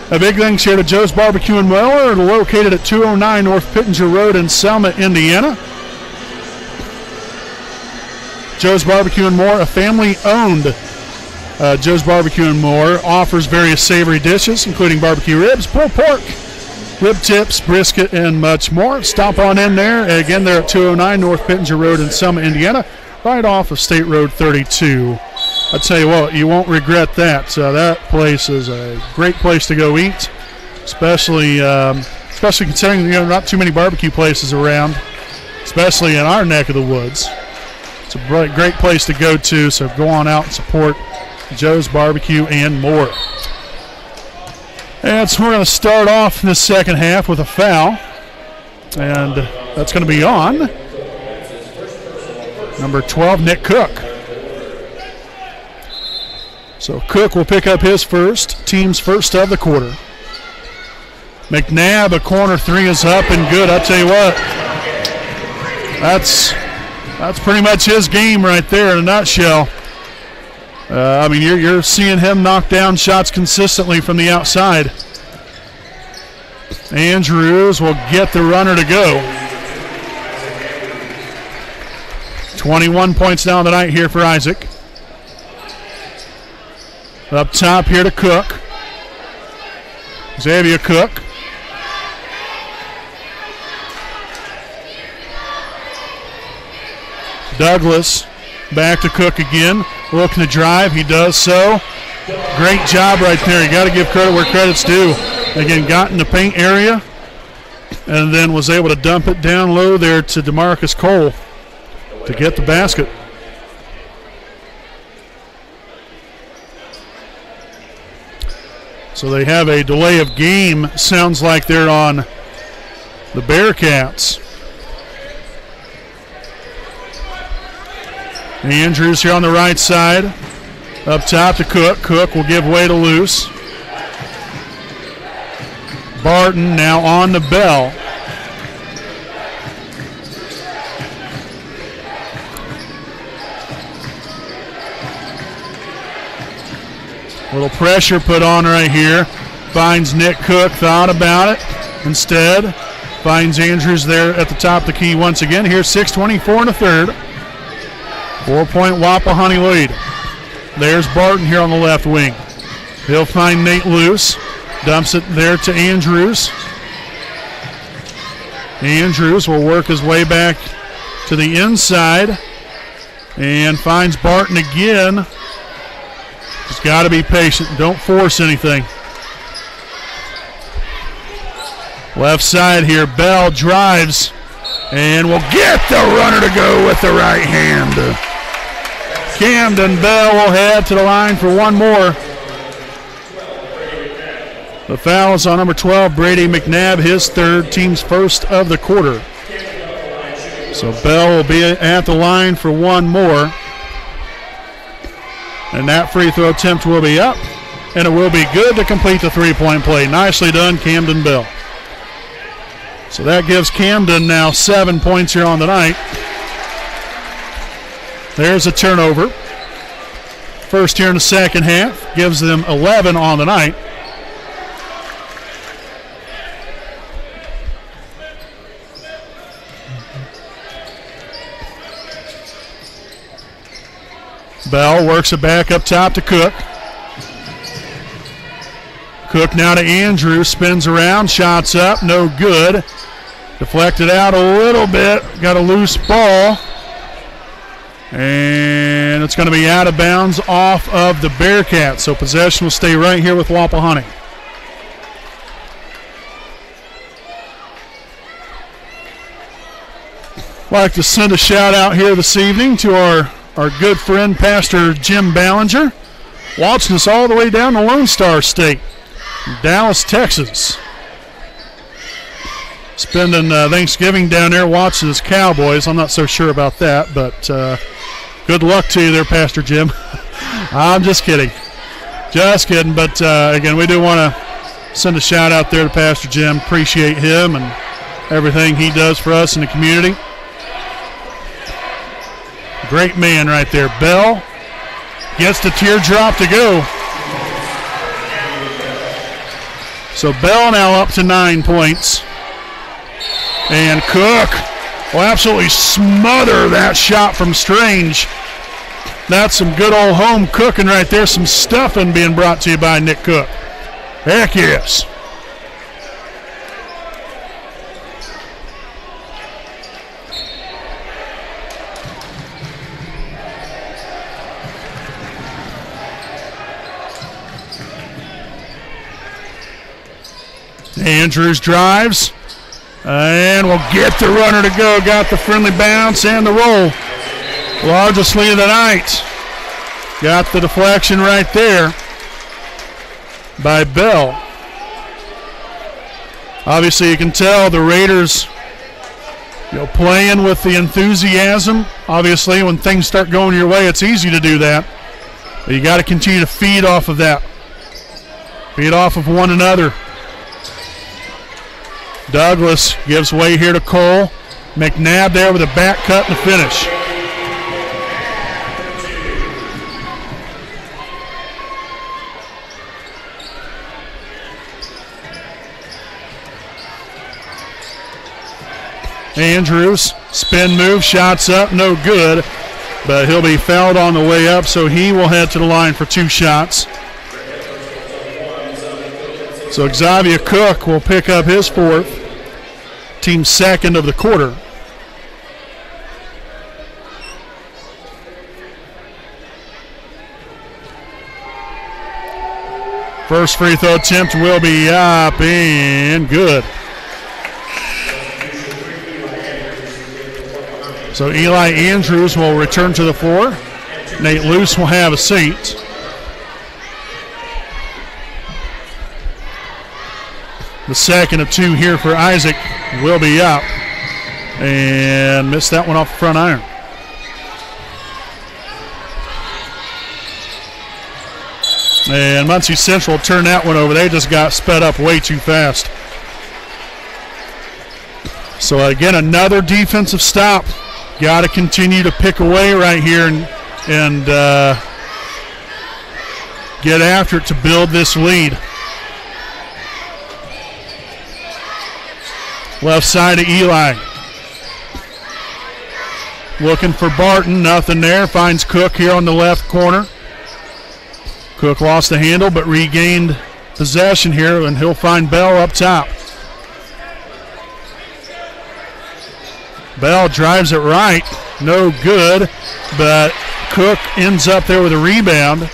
A: A big thanks here to Joe's Barbecue and More, located at 209 North Pittenger Road in Selma, Indiana. Joe's Barbecue and More, a family-owned Joe's Barbecue and More, offers various savory dishes, including barbecue ribs, pulled pork, rib tips, brisket, and much more. Stop on in there. Again, they're at 209 North Pittenger Road in Selma, Indiana, right off of State Road 32. I tell you what, you won't regret that. That place is a great place to go eat, especially considering not too many barbecue places around, especially in our neck of the woods. It's a great place to go to, so go on out and support Joe's Barbecue and More. And so we're going to start off this second half with a foul, and that's going to be on number 12, Nick Cook. So Cook will pick up his first, team's first of the quarter. McNabb, a corner three is up and good. I'll tell you what, that's pretty much his game right there in a nutshell. I mean, you're seeing him knock down shots consistently from the outside. Andrews will get the runner to go. 21 points now tonight here for Isaac. Up top here to Cook. Xavier Cook. Douglas back to Cook again. Looking to drive. He does so. Great job right there. You got to give credit where credit's due. Again, got in the paint area and then was able to dump it down low there to DeMarcus Cole to get the basket. So they have a delay of game. Sounds like they're on the Bearcats. Andrews here on the right side. Up top to Cook. Cook will give way to Luce. Barton now on the bell. Little pressure put on right here. Finds Nick Cook, thought about it. Instead, finds Andrews there at the top of the key once again. Here's 6:24 in the third. 4-point Wapahani lead. There's Barton here on the left wing. He'll find Nate Luce. Dumps it there to Andrews. Andrews will work his way back to the inside and finds Barton again. Just got to be patient. Don't force anything. Left side here, Bell drives and will get the runner to go with the right hand. Camden Bell will head to the line for one more. The foul is on number 12, Brady McNabb, his third, team's first of the quarter. So Bell will be at the line for one more. And that free throw attempt will be up, and it will be good to complete the three-point play. Nicely done, Camden Bell. So that gives Camden now 7 points here on the night. There's a turnover. First here in the second half, gives them 11 on the night. Bell works it back up top to Cook. Cook now to Andrews, spins around, shots up, no good. Deflected out a little bit, got a loose ball. And it's going to be out of bounds off of the Bearcats. So possession will stay right here with Wapahani. I'd like to send a shout out here this evening to our good friend, Pastor Jim Ballinger, watching us all the way down to Lone Star State, Dallas, Texas. Spending Thanksgiving down there watching his Cowboys. I'm not so sure about that, but good luck to you there, Pastor Jim. I'm just kidding. Just kidding. But, again, we do want to send a shout out there to Pastor Jim. Appreciate him and everything he does for us in the community. Great man right there. Bell gets the teardrop to go. So Bell now up to 9 points. And Cook will absolutely smother that shot from Strange. That's some good old home cooking right there. Some stuffing being brought to you by Nick Cook. Heck yes. Andrews drives and will get the runner to go. Got the friendly bounce and the roll. Largest lead of the night. Got the deflection right there by Bell. Obviously you can tell the Raiders playing with the enthusiasm. Obviously when things start going your way, it's easy to do that. But you got to continue to feed off of that. Feed off of one another. Douglas gives way here to Cole. McNabb there with a back cut and a finish. Andrews, spin move, shots up, no good. But he'll be fouled on the way up, so he will head to the line for 2 shots. So Xavier Cook will pick up his 4th, team's 2nd of the quarter. First free throw attempt will be up and good. So Eli Andrews will return to the floor. Nate Luce will have a seat. The second of 2 here for Isaac will be up. And missed that one off the front iron. And Muncie Central turned that one over. They just got sped up way too fast. So again, another defensive stop. Got to continue to pick away right here and get after it to build this lead. Left side of Eli. Looking for Barton, nothing there. Finds Cook here on the left corner. Cook lost the handle but regained possession here, and he'll find Bell up top. Bell drives it right, no good, but Cook ends up there with a rebound.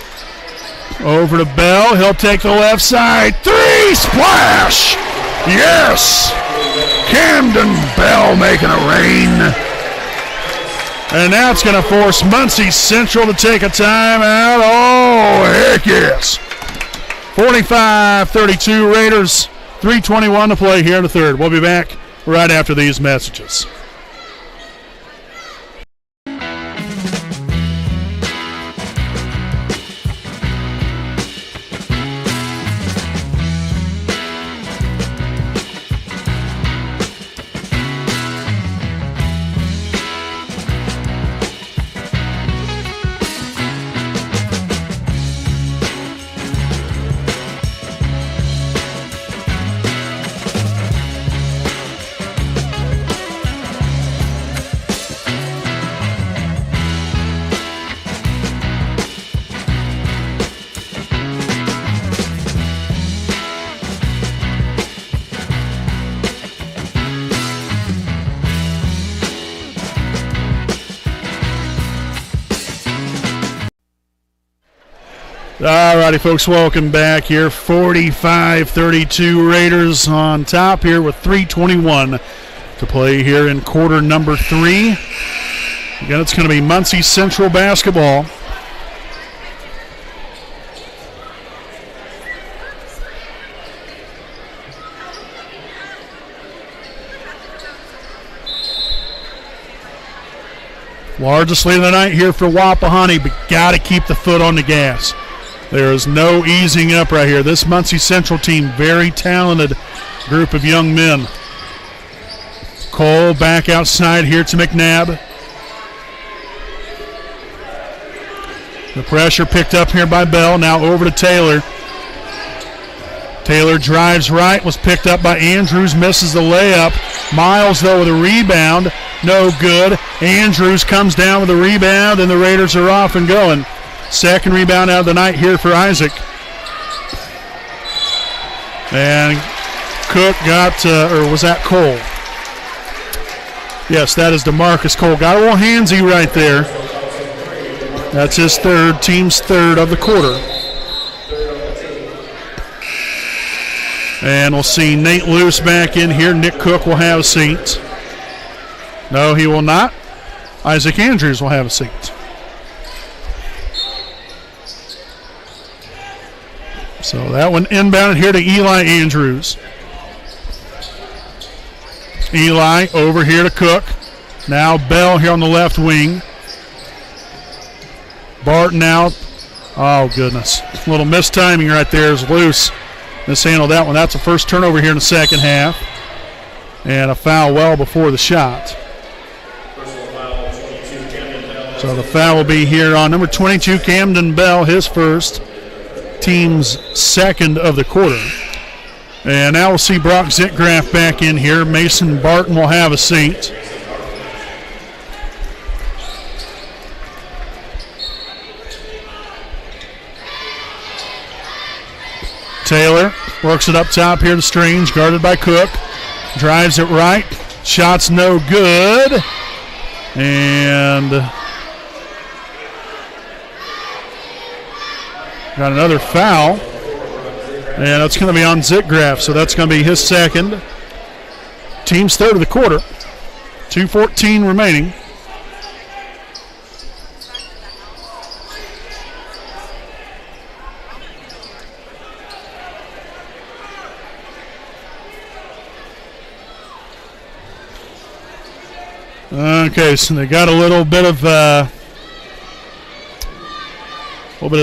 A: Over to Bell. He'll take the left side. 3, splash! Yes! Camden Bell making a rain. And now it's going to force Muncie Central to take a timeout. Oh, heck yes. 45-32 Raiders. 3:21 to play here in the third. We'll be back right after these messages. All righty, folks, welcome back here. 45-32 Raiders on top here with 3:21 to play here in quarter number 3. Again, it's going to be Muncie Central basketball. Largest lead of the night here for Wapahani, but got to keep the foot on the gas. There is no easing up right here. This Muncie Central team, very talented group of young men. Cole back outside here to McNabb. The pressure picked up here by Bell. Now over to Taylor. Taylor drives right, was picked up by Andrews, misses the layup. Miles, though, with a rebound. No good. Andrews comes down with a rebound, and the Raiders are off and going. Second rebound out of the night here for Isaac. And Cook got, or was that Cole? Yes, that is DeMarcus Cole. Got a little handsy right there. That's his third, team's third of the quarter. And we'll see Nate Luce back in here. Nick Cook will have a seat. No, he will not. Isaac Andrews will have a seat. So that one inbounded here to Eli Andrews. Eli over here to Cook. Now Bell here on the left wing. Barton out. Oh, goodness. A little mistiming right there as Luce mishandled that one. That's the first turnover here in the second half. And a foul well before the shot. So the foul will be here on number 22, Camden Bell, his first. Team's second of the quarter. And now we'll see Brock Zitgraff back in here. Mason Barton will have a seat. Taylor works it up top here to Strange, guarded by Cook. Drives it right. Shot's no good. And got another foul, and that's going to be on Zitgraff, so that's going to be his second. Team's third of the quarter. 2:14 remaining. Okay, so they got a little bit of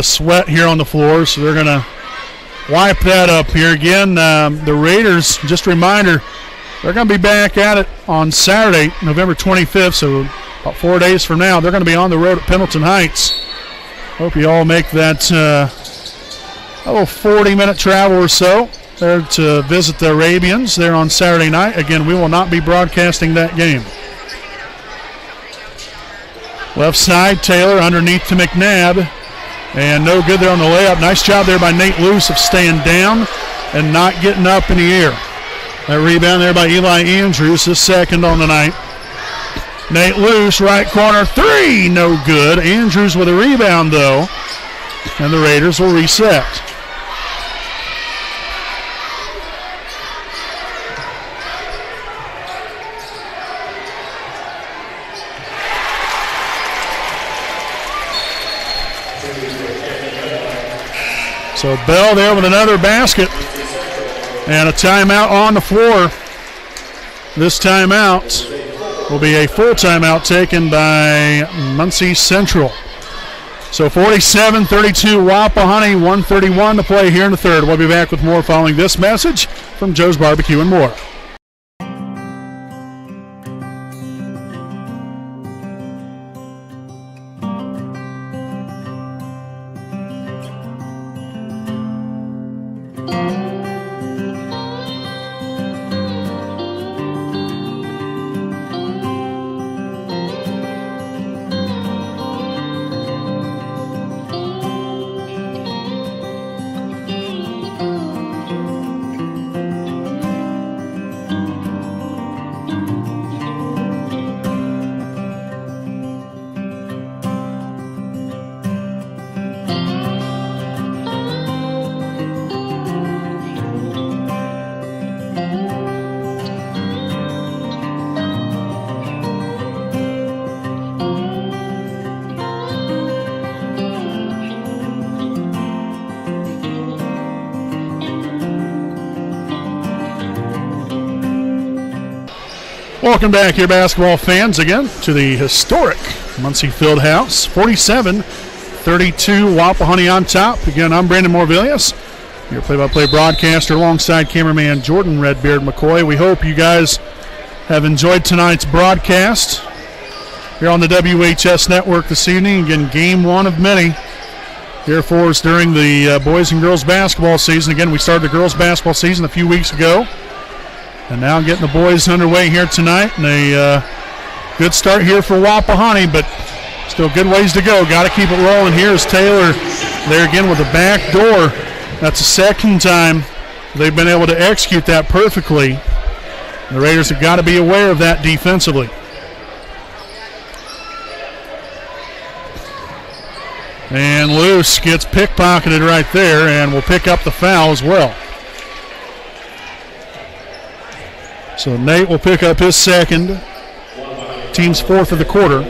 A: sweat here on the floor, so they're going to wipe that up here again. The Raiders, just a reminder, they're going to be back at it on Saturday, November 25th, so about 4 days from now. They're going to be on the road at Pendleton Heights. Hope you all make that a little 40-minute travel or so there to visit the Arabians there on Saturday night. Again, we will not be broadcasting that game. Left side, Taylor underneath to McNabb. And no good there on the layup. Nice job there by Nate Luce of staying down and not getting up in the air. That rebound there by Eli Andrews, his second on the night. Nate Luce, right corner, three, no good. Andrews with a rebound, though. And the Raiders will reset. So Bell there with another basket. And a timeout on the floor. This timeout will be a full timeout taken by Muncie Central. So 47-32 Wapahani, 1:31 to play here in the third. We'll be back with more following this message from Joe's Barbecue and More. Welcome back here, basketball fans, again to the historic Muncie Fieldhouse. 47-32, Wapahani on top. Again, I'm Brandon Morvillius, your play-by-play broadcaster, alongside cameraman Jordan Redbeard McCoy. We hope you guys have enjoyed tonight's broadcast here on the WHS Network this evening. Again, game one of many here for us during the boys and girls basketball season. Again, we started the girls basketball season a few weeks ago. And now getting the boys underway here tonight. And a good start here for Wapahani, but still good ways to go. Got to keep it rolling. Here's Taylor there again with the back door. That's the second time they've been able to execute that perfectly. The Raiders have got to be aware of that defensively. And Luce gets pickpocketed right there and will pick up the foul as well. So Nate will pick up his second, team's fourth of the quarter.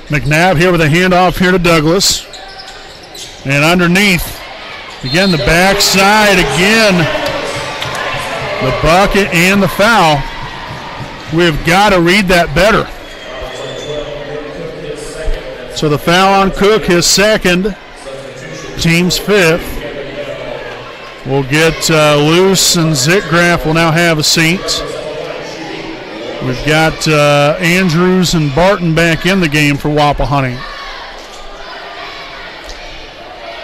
A: McNabb here with a handoff here to Douglas. And underneath, again the backside again. The bucket and the foul. We've got to read that better. So the foul on Cook, his second, team's fifth. We'll get Luce and Zitgraff will now have a seat. We've got Andrews and Barton back in the game for Wapahani.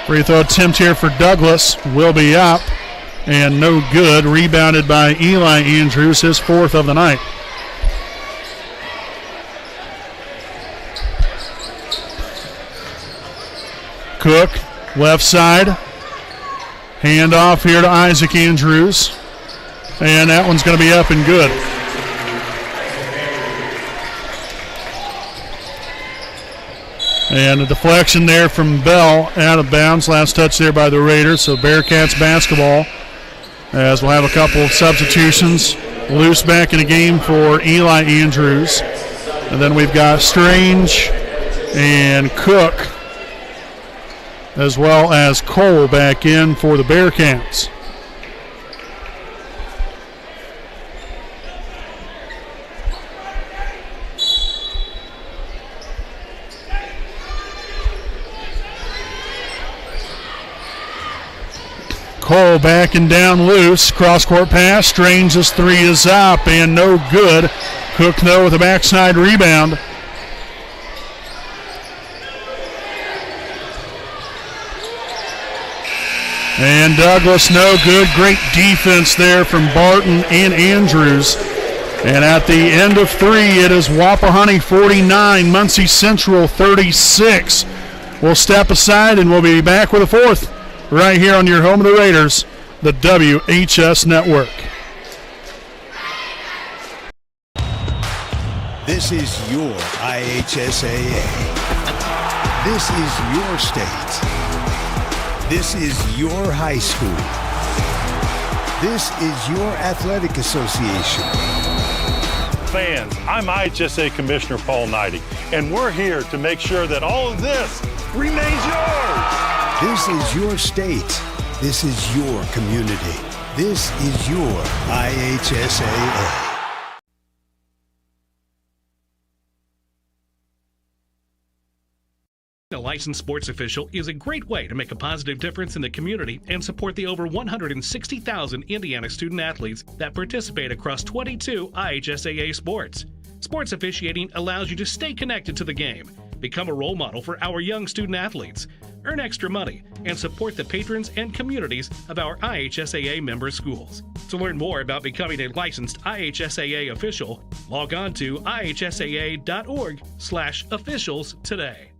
A: Free throw attempt here for Douglas will be up and no good. Rebounded by Eli Andrews, his fourth of the night. Cook, left side. Handoff here to Isaac Andrews. And that one's going to be up and good. And a deflection there from Bell out of bounds. Last touch there by the Raiders. So Bearcats basketball, as we'll have a couple of substitutions. Luce back in the game for Eli Andrews. And then we've got Strange and Cook, as well as Cole back in for the Bearcats. Cole backing down Loose. Cross-court pass. Strange's three is up and no good. Cook, though, with a backside rebound. And Douglas, no good. Great defense there from Barton and Andrews. And at the end of three, it is Wapahani 49, Muncie Central 36. We'll step aside and we'll be back with a fourth right here on your home of the Raiders, the WHS Network.
I: This is your IHSAA. This is your state. This is your high school. This is your athletic association.
L: Fans, I'm IHSA Commissioner Paul Knighty, and we're here to make sure that all of this remains yours.
I: This is your state. This is your community. This is your IHSAA.
M: A licensed sports official is a great way to make a positive difference in the community and support the over 160,000 Indiana student athletes that participate across 22 IHSAA sports. Sports officiating allows you to stay connected to the game, become a role model for our young student athletes, earn extra money, and support the patrons and communities of our IHSAA member schools. To learn more about becoming a licensed IHSAA official, log on to ihsaa.org/officials today.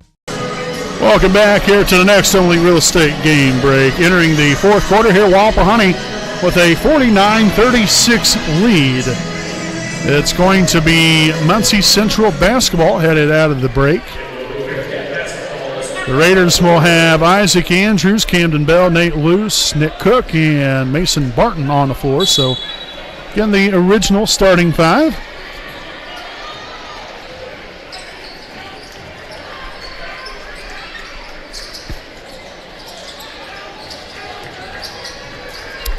A: Welcome back here to the Next Only Real Estate game break. Entering the fourth quarter here, Wapahani with a 49-36 lead. It's going to be Muncie Central basketball headed out of the break. The Raiders will have Isaac Andrews, Camden Bell, Nate Luce, Nick Cook, and Mason Barton on the floor. So, again, the original starting five.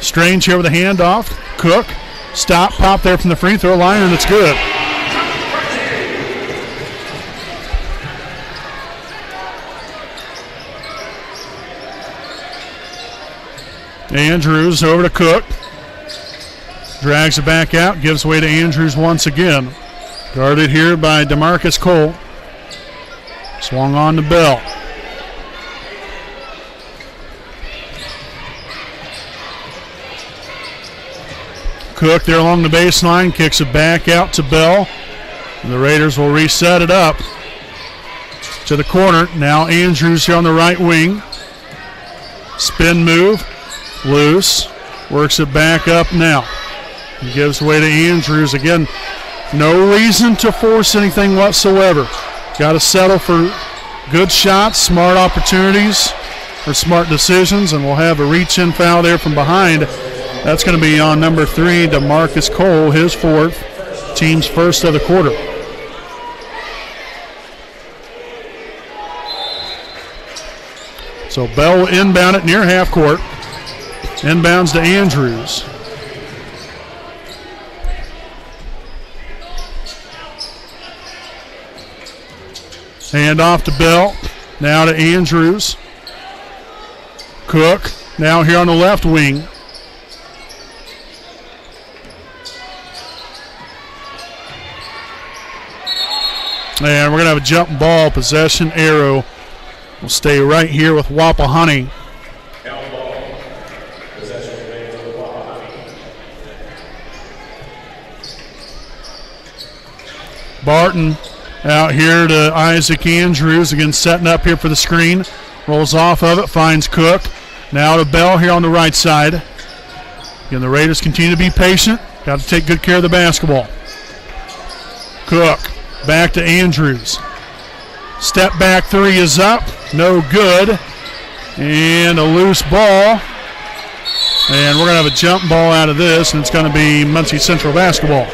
A: Strange here with a handoff. Cook, stop, pop there from the free throw line, and it's good. Andrews over to Cook. Drags it back out, gives way to Andrews once again. Guarded here by DeMarcus Cole. Swung on to Bell. Cook there along the baseline, kicks it back out to Bell. And the Raiders will reset it up to the corner. Now Andrews here on the right wing. Spin move, loose, works it back up now. He gives way to Andrews. Again, no reason to force anything whatsoever. Got to settle for good shots, smart opportunities, or smart decisions, and we'll have a reach-in foul there from behind. That's going to be on number 3, DeMarcus Cole, his fourth, team's first of the quarter. So Bell will inbound it near half court. Inbounds to Andrews. Hand off to Bell. Now to Andrews. Cook now here on the left wing. And we're going to have a jump ball possession arrow. We'll stay right here with Wapahani. Barton out here to Isaac Andrews. Again, setting up here for the screen. Rolls off of it, finds Cook. Now to Bell here on the right side. Again, the Raiders continue to be patient. Got to take good care of the basketball. Cook. Back to Andrews. Step back three is up. No good. And a loose ball. And we're going to have a jump ball out of this, and it's going to be Muncie Central basketball.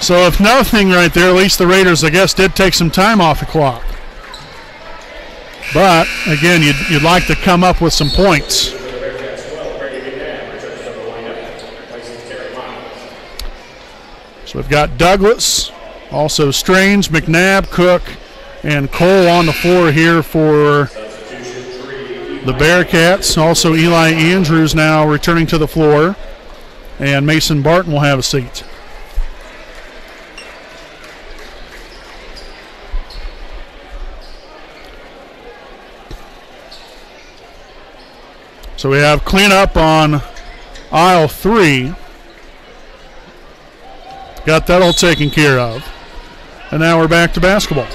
A: So if nothing right there, at least the Raiders, I guess, did take some time off the clock. But, again, you'd like to come up with some points. So we've got Douglas, also Strange, McNabb, Cook, and Cole on the floor here for the Bearcats. Also Eli Andrews now returning to the floor, and Mason Barton will have a seat. So we have cleanup on aisle 3. Got that all taken care of. And now we're back to basketball.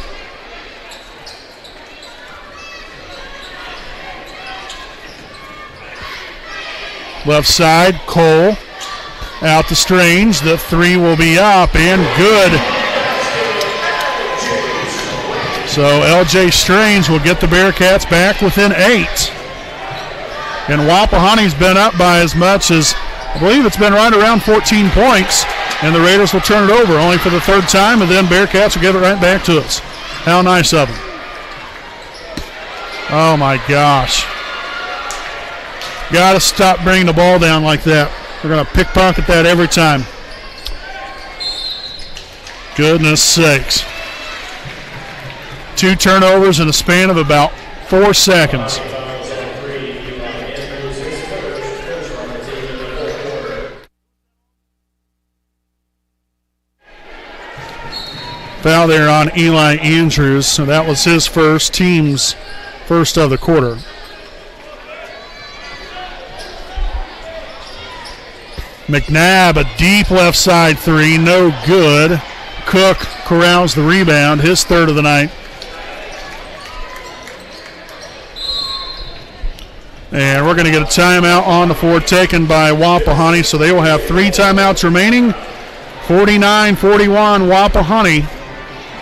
A: Left side, Cole. Out to Strange. The three will be up and good. So LJ Strange will get the Bearcats back within 8. And Wapahani's been up by as much as, I believe it's been right around 14 points. And the Raiders will turn it over only for the third time, and then Bearcats will give it right back to us. How nice of them. Oh my gosh. Got to stop bringing the ball down like that. They're going to pickpocket that every time. Goodness sakes. 2 turnovers in a span of about 4 seconds. Foul there on Eli Andrews, so that was his first, team's first of the quarter. McNabb, a deep left side three, no good. Cook corrals the rebound, his third of the night. And we're going to get a timeout on the floor taken by Wapahani, so they will have 3 timeouts remaining. 49-41 Wapahani.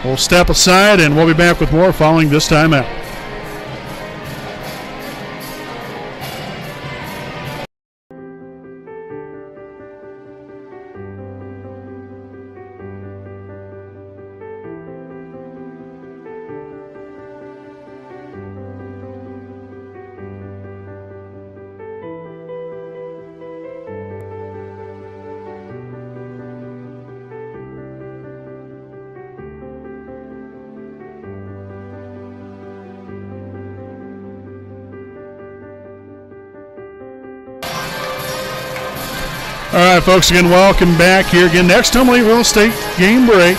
A: We'll step aside, and we'll be back with more following this timeout. All right, folks, again, welcome back here again. Next Home Elite Real Estate game break.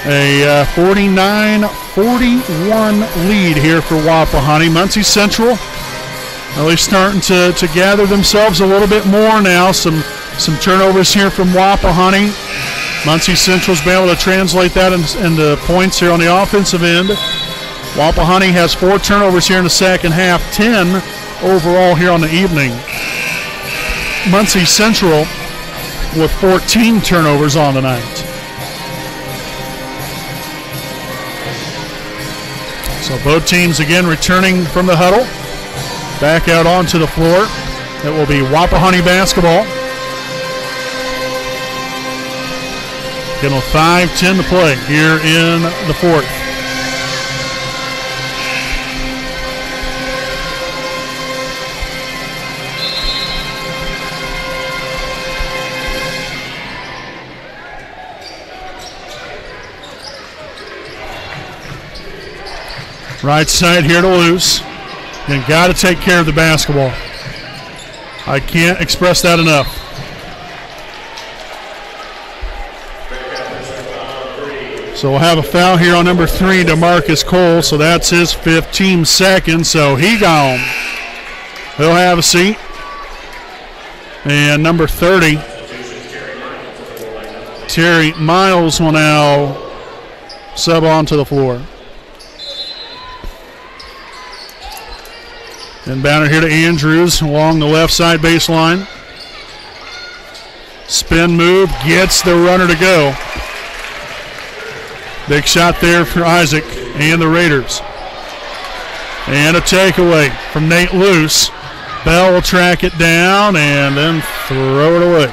A: A 49-41 lead here for Wapahani. Muncie Central really starting to gather themselves a little bit more now. Some turnovers here from Wapahani. Muncie Central's been able to translate that into points here on the offensive end. Wapahani has 4 turnovers here in the second half, 10 overall here on the evening. Muncie Central with 14 turnovers on the night. So both teams again returning from the huddle. Back out onto the floor. It will be Wapahani basketball. Again with 5:10 to play here in the fourth. Right side here to Luce. And got to take care of the basketball. I can't express that enough. So we'll have a foul here on number 3, DeMarcus Cole. So that's his 5th, team second. So he gone. He'll have a seat. And number 30, Terry Miles will now sub onto the floor. Inbounder here to Andrews along the left side baseline. Spin move, gets the runner to go. Big shot there for Isaac and the Raiders. And a takeaway from Nate Luce. Bell will track it down and then throw it away.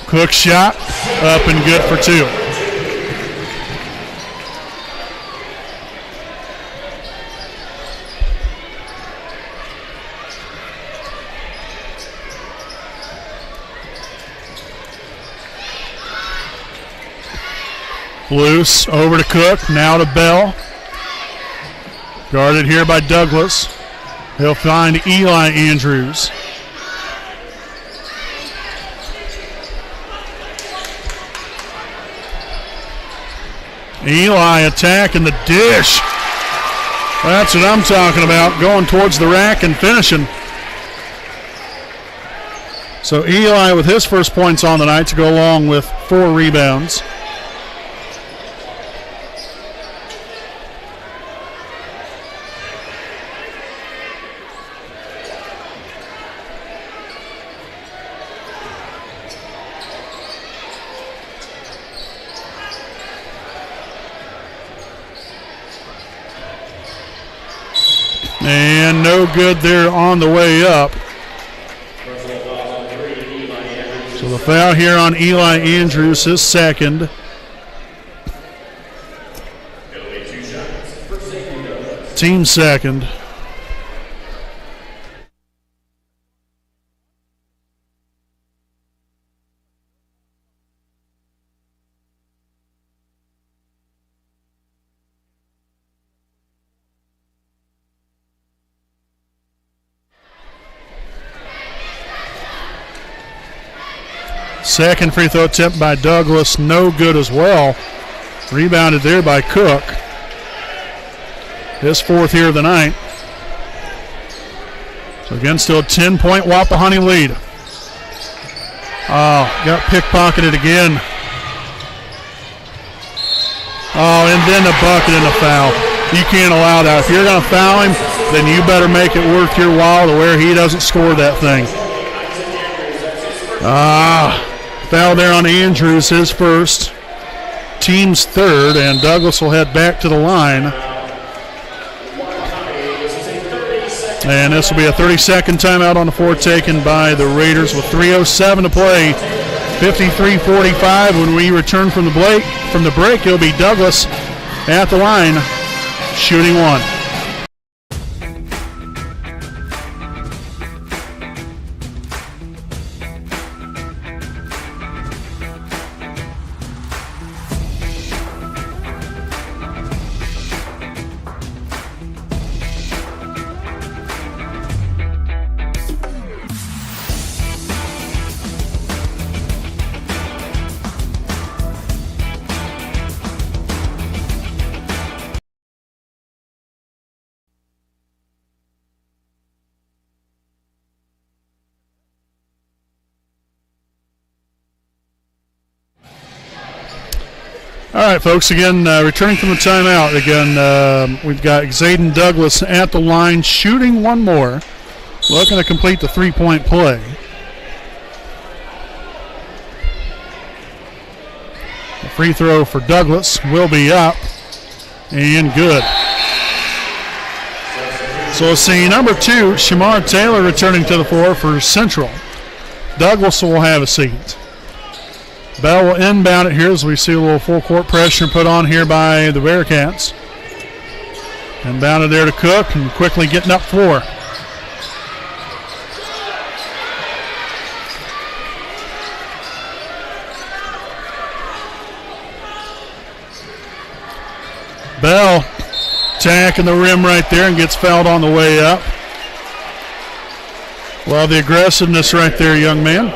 A: Cook shot, up and good for 2. Luce over to Cook, now to Bell. Guarded here by Douglas. He'll find Eli Andrews. Eli attacking the dish. That's what I'm talking about, going towards the rack and finishing. So Eli with his first points on the night to go along with 4 rebounds. And no good there on the way up. So the foul here on Eli Andrews, his second. Team second. Second free throw attempt by Douglas, no good as well. Rebounded there by Cook. His fourth here of the night. So again, still a 10-point Wapahani lead. Oh, got pickpocketed again. Oh, and then the bucket and the foul. You can't allow that. If you're going to foul him, then you better make it worth your while to where he doesn't score that thing. Foul there on Andrews, his first. Team's third, and Douglas will head back to the line. And this will be a 30-second timeout on the floor taken by the Raiders with 3:07 to play. 53-45. When we return from the break, it'll be Douglas at the line, shooting one. All right, folks, again, returning from the timeout. Again, we've got Xaden Douglas at the line, shooting one more. Looking to complete the three-point play. The free throw for Douglas will be up and good. So we'll see number 2, Shamar Taylor, returning to the floor for Central. Douglas will have a seat. Bell will inbound it here as we see a little full court pressure put on here by the Bearcats. Inbounded there to Cook and quickly getting up floor. Bell attacking the rim right there and gets fouled on the way up. Well, the aggressiveness right there, young man.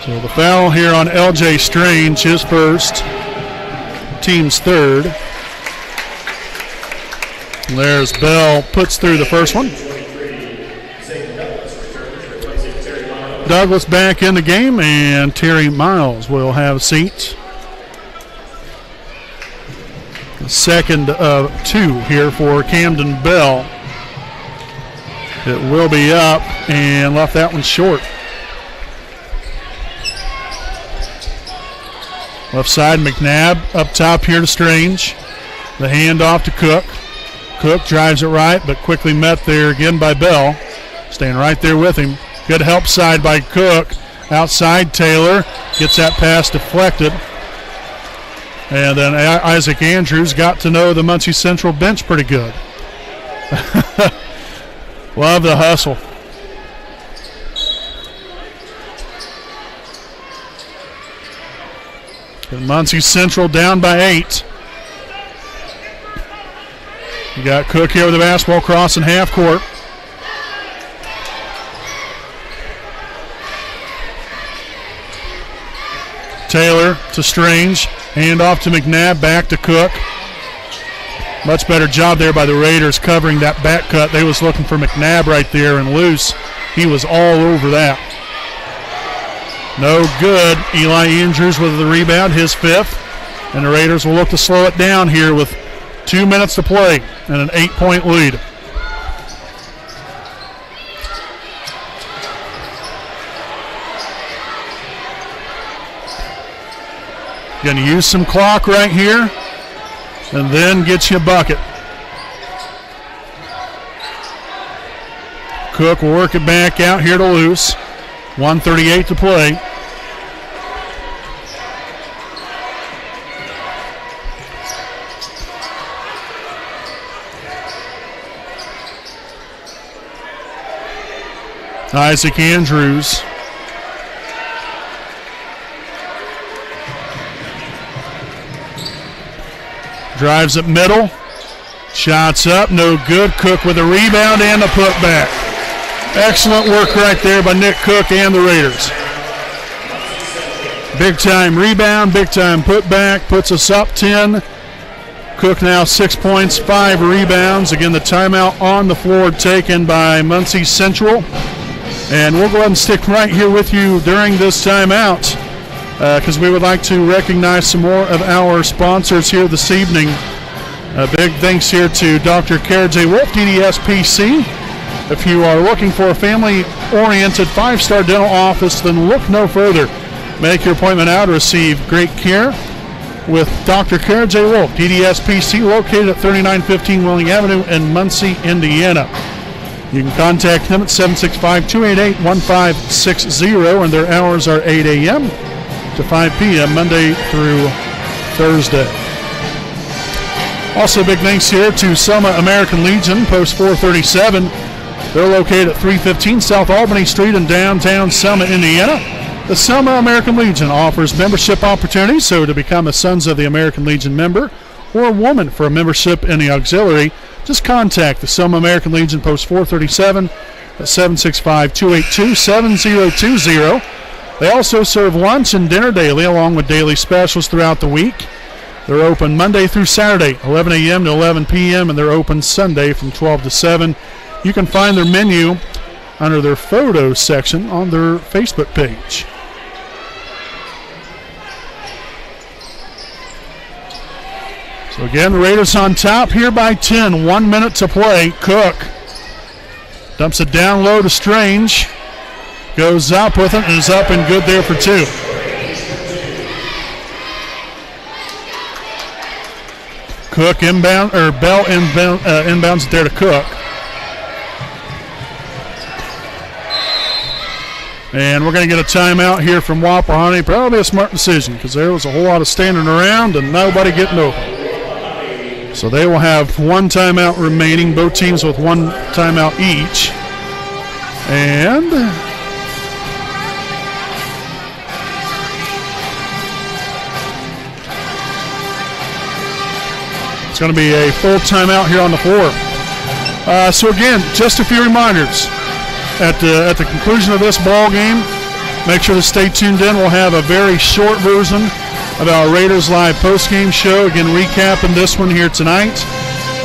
A: So the foul here on LJ Strange, his first, team's third. And there's Bell, puts through the first one. Douglas back in the game, and Terry Miles will have a seat. The second of 2 here for Camden Bell. It will be up and left that one short. Left side, McNabb up top here to Strange. The handoff to Cook. Cook drives it right, but quickly met there again by Bell. Staying right there with him. Good help side by Cook. Outside, Taylor gets that pass deflected. And then Isaac Andrews got to know the Muncie Central bench pretty good. Love the hustle. And Muncie Central down by 8. You got Cook here with the basketball crossing half court. Taylor to Strange. Hand off to McNabb. Back to Cook. Much better job there by the Raiders covering that back cut. They was looking for McNabb right there and loose. He was all over that. No good. Eli Andrews with the rebound, his 5th. And the Raiders will look to slow it down here with 2 minutes to play and an 8-point lead. Going to use some clock right here and then get you a bucket. Cook will work it back out here to Luce. 1:38 to play. Isaac Andrews. Drives it middle. Shots up, no good. Cook with a rebound and a putback. Excellent work right there by Nick Cook and the Raiders. Big time rebound, big time putback, puts us up 10. Cook now 6 points, 5 rebounds. Again, the timeout on the floor taken by Muncie Central. And we'll go ahead and stick right here with you during this timeout because we would like to recognize some more of our sponsors here this evening. A big thanks here to Dr. Kara J. Wolf, DDS-PC. If you are looking for a family-oriented 5-star dental office, then look no further. Make your appointment now to receive great care with Dr. Kara J. Wolf, DDS-PC, located at 3915 Willing Avenue in Muncie, Indiana. You can contact him at 765-288-1560, and their hours are 8 a.m. to 5 p.m. Monday through Thursday. Also, big thanks here to Selma American Legion, Post 437. They're located at 315 South Albany Street in downtown Selma, Indiana. The Selma American Legion offers membership opportunities, so to become a Sons of the American Legion member or a woman for a membership in the auxiliary, just contact the Selma American Legion, Post 437 at 765-282-7020. They also serve lunch and dinner daily along with daily specials throughout the week. They're open Monday through Saturday, 11 a.m. to 11 p.m., and they're open Sunday from 12 to 7. You can find their menu under their photos section on their Facebook page. So again, the Raiders on top here by 10. 1 minute to play. Cook dumps it down low to Strange. Goes up with it and is up and good there for 2. Cook inbound, or Bell inbounds it there to Cook. And we're going to get a timeout here from Wapahani. Probably a smart decision because there was a whole lot of standing around and nobody getting open. So they will have 1 timeout remaining, both teams with 1 timeout each. And it's going to be a full timeout here on the floor. So again, just a few reminders. At the conclusion of this ball game, make sure to stay tuned in. We'll have a very short version of our Raiders Live postgame show. Again, recapping this one here tonight.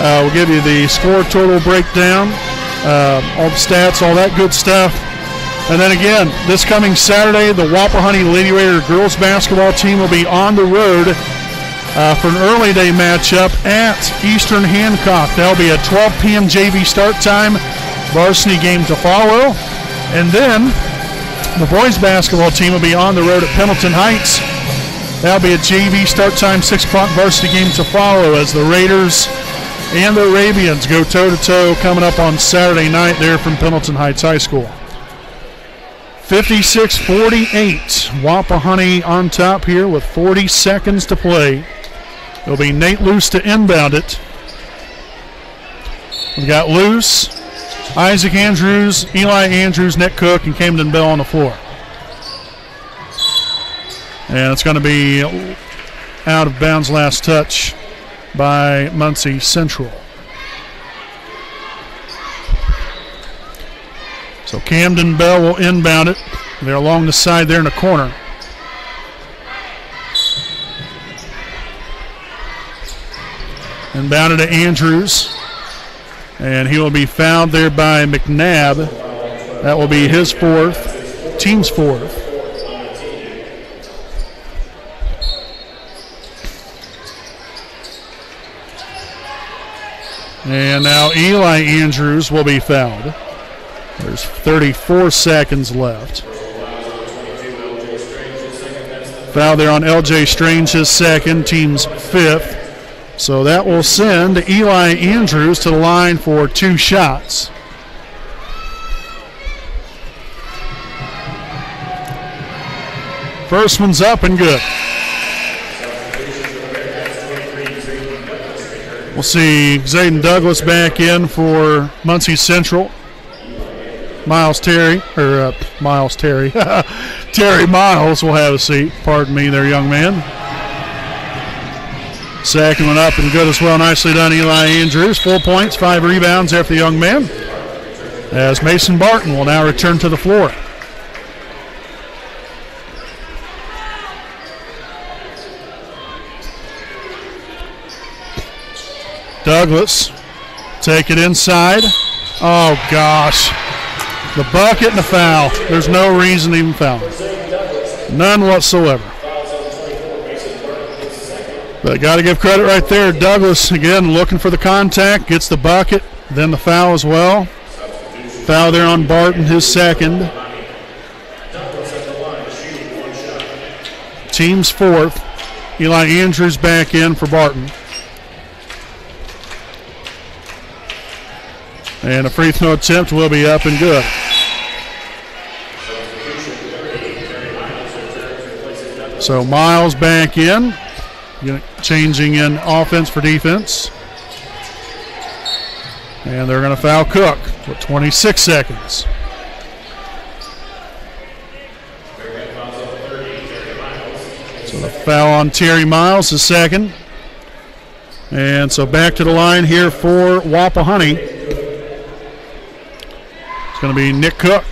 A: We'll give you the score total breakdown, all the stats, all that good stuff. And then again, this coming Saturday, the Wapahani Lady Raider girls basketball team will be on the road for an early day matchup at Eastern Hancock. That'll be a 12 p.m. JV start time. Varsity game to follow. And then the boys basketball team will be on the road at Pendleton Heights. That'll be a JV start time, 6 o'clock varsity game to follow as the Raiders and the Arabians go toe-to-toe coming up on Saturday night there from Pendleton Heights High School. 56-48. Wapahani on top here with 40 seconds to play. It'll be Nate Luce to inbound it. We've got Luce, Isaac Andrews, Eli Andrews, Nick Cook, and Camden Bell on the floor. And it's going to be out of bounds last touch by Muncie Central. So Camden Bell will inbound it. They're along the side there in the corner. Inbounded to Andrews. And he will be fouled there by McNabb. That will be his 4th, team's 4th. And now Eli Andrews will be fouled. There's 34 seconds left. Foul there on L.J. Strange, his second, team's fifth. So that will send Eli Andrews to the line for 2 shots. First one's up and good. We'll see Zayden Douglas back in for Muncie Central. Terry Miles will have a seat. Pardon me there, young man. Second one up and good as well. Nicely done, Eli Andrews. 4 points, 5 rebounds after the young man. As Mason Barton will now return to the floor. Douglas, take it inside. Oh, gosh. The bucket and the foul. There's no reason to even foul. None whatsoever. But got to give credit right there. Douglas, again, looking for the contact. Gets the bucket, then the foul as well. Foul there on Barton, his second. Team's fourth. Eli Andrews back in for Barton. And a free throw attempt will be up and good. So Miles back in, changing in offense for defense. And they're going to foul Cook with 26 seconds. So the foul on Terry Miles is second. And so back to the line here for Wapahani. It's going to be Nick Cook,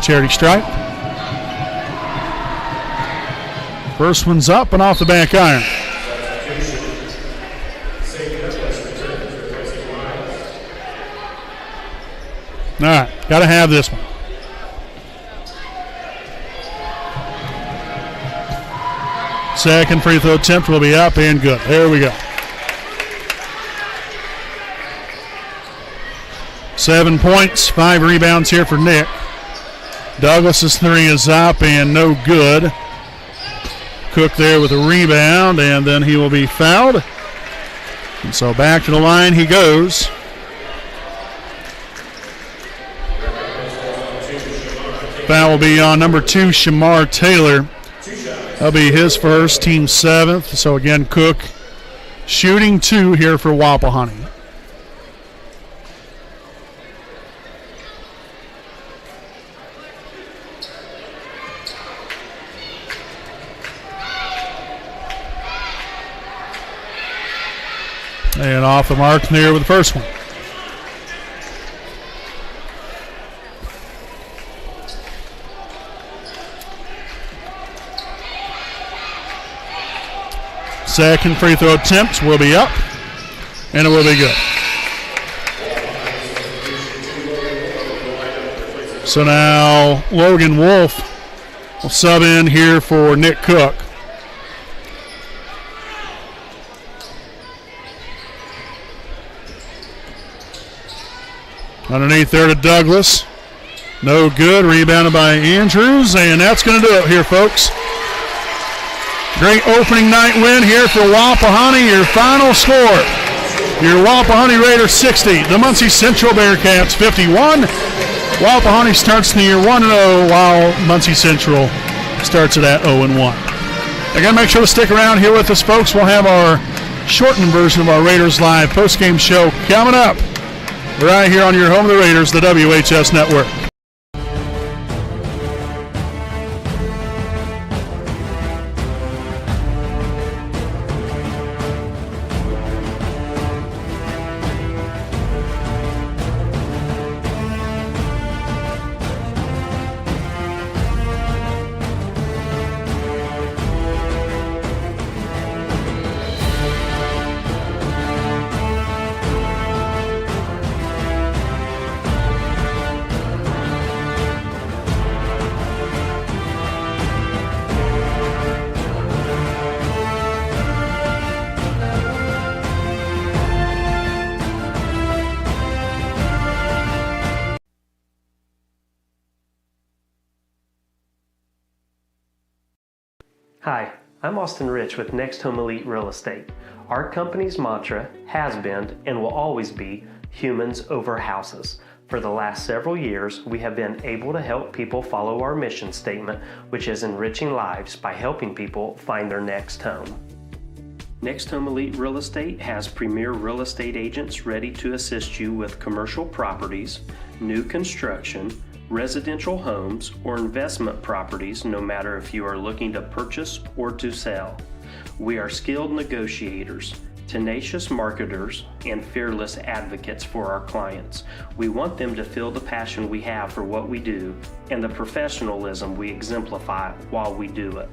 A: charity stripe. First one's up and off the back iron. All right, got to have this one. Second free throw attempt will be up and good. There we go. 7 points, 5 rebounds here for Nick. Douglas's three is up and no good. Cook there with a rebound, and then he will be fouled. And so back to the line he goes. Foul will be on number 2, Shamar Taylor. That'll be his first, team 7th. So again, Cook shooting 2 here for Wapahani. And off the mark there with the first one. Second free throw attempt will be up, and it will be good. So now Logan Wolf will sub in here for Nick Cook. Underneath there to Douglas. No good. Rebounded by Andrews, and that's going to do it here, folks. Great opening night win here for Wapahani. Your final score, your Wapahani Raiders 60, the Muncie Central Bearcats 51. Wapahani starts the year 1-0, while Muncie Central starts it at 0-1. Again, make sure to stick around here with us, folks. We'll have our shortened version of our Raiders Live postgame show coming up right here on your home of the Raiders, the WHS Network.
B: Hi, I'm Austin Rich with Next Home Elite Real Estate. Our company's mantra has been and will always be humans over houses. For the last several years, we have been able to help people follow our mission statement, which is enriching lives by helping people find their next home. Next Home Elite Real Estate has premier real estate agents ready to assist you with commercial properties, new construction, residential homes, or investment properties, no matter if you are looking to purchase or to sell. We are skilled negotiators, tenacious marketers, and fearless advocates for our clients. We want them to feel the passion we have for what we do and the professionalism we exemplify while we do it.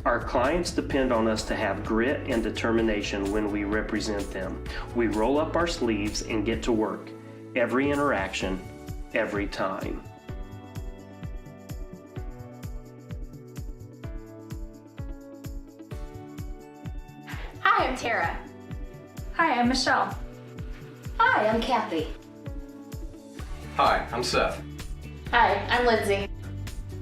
B: Our clients depend on us to have grit and determination when we represent them. We roll up our sleeves and get to work. Every interaction, every time.
C: Hi, I'm Tara.
D: Hi, I'm Michelle.
E: Hi, I'm Kathy.
F: Hi, I'm Seth.
C: Hi, I'm Lindsay.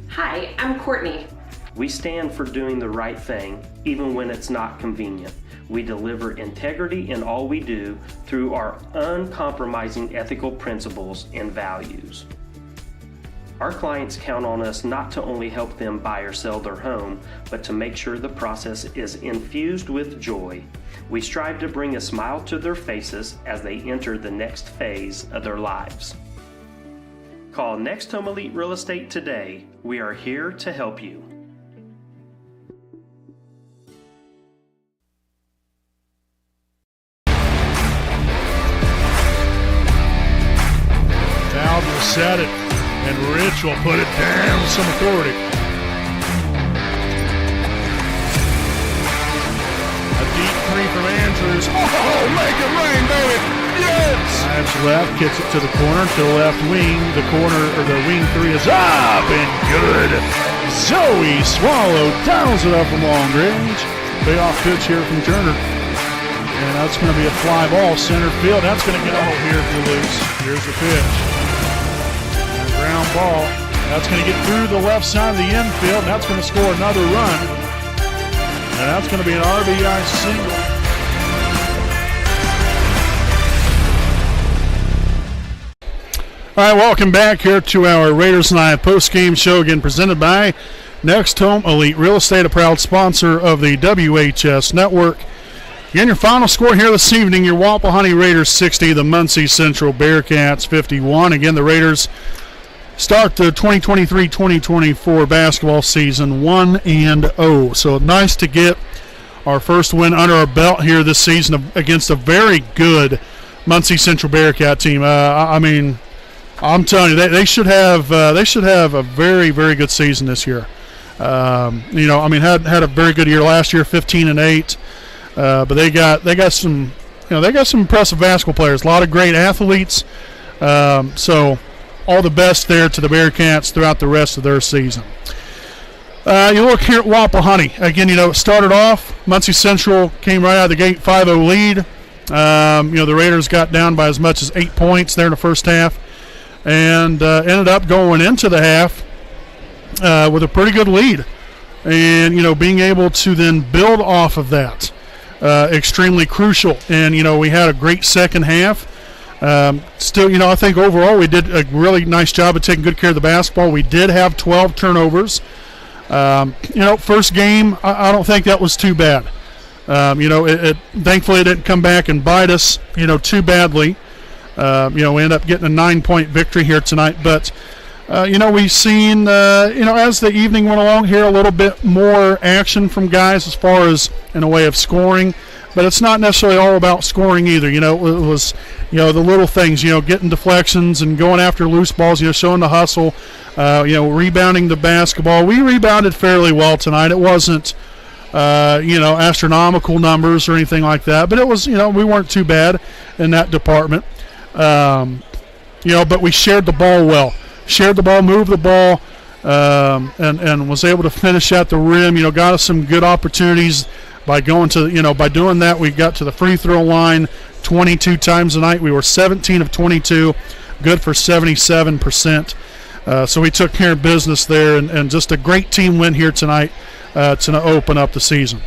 D: Hi, I'm Courtney.
B: We stand for doing the right thing, even when it's not convenient. We deliver integrity in all we do through our uncompromising ethical principles and values. Our clients count on us not to only help them buy or sell their home, but to make sure the process is infused with joy. We strive to bring a smile to their faces as they enter the next phase of their lives. Call Next Home Elite Real Estate today. We are here to help you.
A: Dowd will set it, and Rich will put it down with some authority. A deep three from Andrews. Oh, make it rain, baby! Yes! Drives left, kicks it to the corner, to the left wing. The corner, or the wing three is up and good. Zoe Swallow dials it up from long range. Payoff pitch here from Turner. And that's going to be a fly ball center field. That's going to get out here for loose. Here's the pitch. Ground ball. That's going to get through the left side of the infield. That's going to score another run. And that's going to be an RBI single. All right, welcome back here to our Raiders Live post-game show, again presented by Next Home Elite Real Estate, a proud sponsor of the WHS Network. Again, your final score here this evening, your Wapahani Raiders 60, the Muncie Central Bearcats 51. Again, the Raiders start the 2023-2024 basketball season 1-0. So nice to get our first win under our belt here this season against a very good Muncie Central Bearcat team. I mean, I'm telling you, they should have a very, very good season this year. You know, I mean, had a very good year last year, 15-8. But they got some impressive basketball players, a lot of great athletes. So all the best there to the Bearcats throughout the rest of their season. You look here at Wapahani. Again, you know, it started off, Muncie Central came right out of the gate, 5-0 lead. You know, the Raiders got down by as much as 8 points there in the first half, and ended up going into the half with a pretty good lead. And, you know, being able to then build off of that, extremely crucial. And, you know, we had a great second half. Still, you know, I think overall we did a really nice job of taking good care of the basketball. We did have 12 turnovers. You know, first game, I don't think that was too bad. You know, thankfully it didn't come back and bite us, you know, too badly. You know, we ended up getting a 9-point victory here tonight. But, you know, we've seen, you know, as the evening went along here, a little bit more action from guys as far as in a way of scoring. But it's not necessarily all about scoring either. You know, it was, you know, the little things, you know, getting deflections and going after loose balls, you know, showing the hustle, you know, rebounding the basketball. We rebounded fairly well tonight. It wasn't, you know, astronomical numbers or anything like that. But it was, you know, we weren't too bad in that department. You know, but we shared the ball well. Shared the ball, moved the ball, and was able to finish at the rim. You know, got us some good opportunities by going to, you know, by doing that. We got to the free throw line 22 times a night. We were 17 of 22, good for 77%. So we took care of business there, and just a great team win here tonight to open up the season.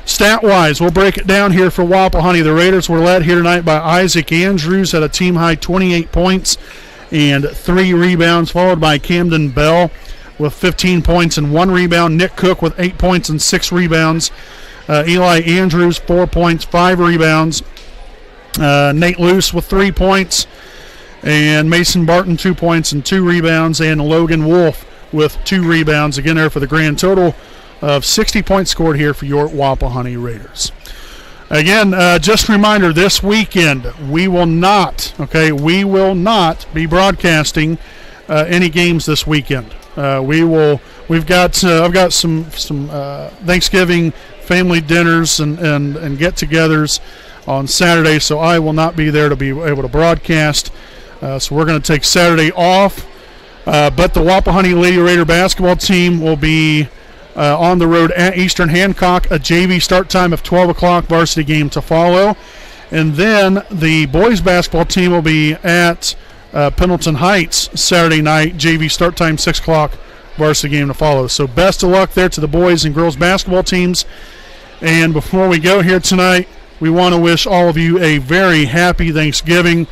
A: Stat-wise, we'll break it down here for Wapahani. The Raiders were led here tonight by Isaac Andrews at a team-high 28 points and 3 rebounds, followed by Camden Bell with 15 points and 1 rebound. Nick Cook with 8 points and 6 rebounds. Eli Andrews, 4 points, 5 rebounds. Nate Luce with 3 points. And Mason Barton, 2 points and 2 rebounds. And Logan Wolf with 2 rebounds. Again, there for the grand total of 60 points scored here for your Wapahani Raiders. Again, just a reminder, this weekend we will not be broadcasting any games this weekend. I've got some Thanksgiving family dinners and get-togethers on Saturday, so I will not be there to be able to broadcast. So we're going to take Saturday off. But the Wapahani Lady Raider basketball team will be on the road at Eastern Hancock, a JV start time of 12 o'clock, varsity game to follow. And then the boys basketball team will be at Pendleton Heights Saturday night, JV start time 6 o'clock, varsity game to follow. So best of luck there to the boys and girls basketball teams. And before we go here tonight, we want to wish all of you a very happy Thanksgiving.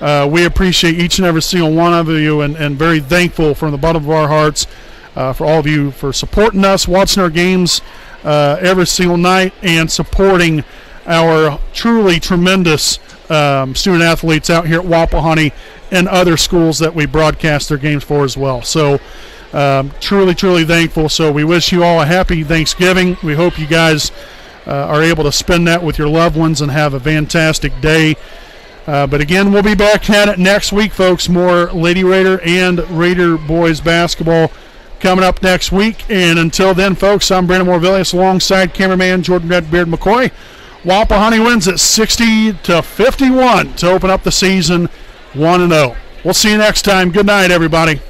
A: We appreciate each and every single one of you and very thankful from the bottom of our hearts for all of you for supporting us, watching our games every single night, and supporting our truly tremendous student athletes out here at Wapahani and other schools that we broadcast their games for as well. So truly, truly thankful. So we wish you all a happy Thanksgiving. We hope you guys are able to spend that with your loved ones and have a fantastic day. But again, we'll be back at it next week, folks. More Lady Raider and Raider boys basketball coming up next week. And until then, folks, I'm Brandon Morvillius alongside cameraman Jordan Redbeard McCoy. Wapahani wins at 60-51 to open up the season 1-0. We'll see you next time. Good night, everybody.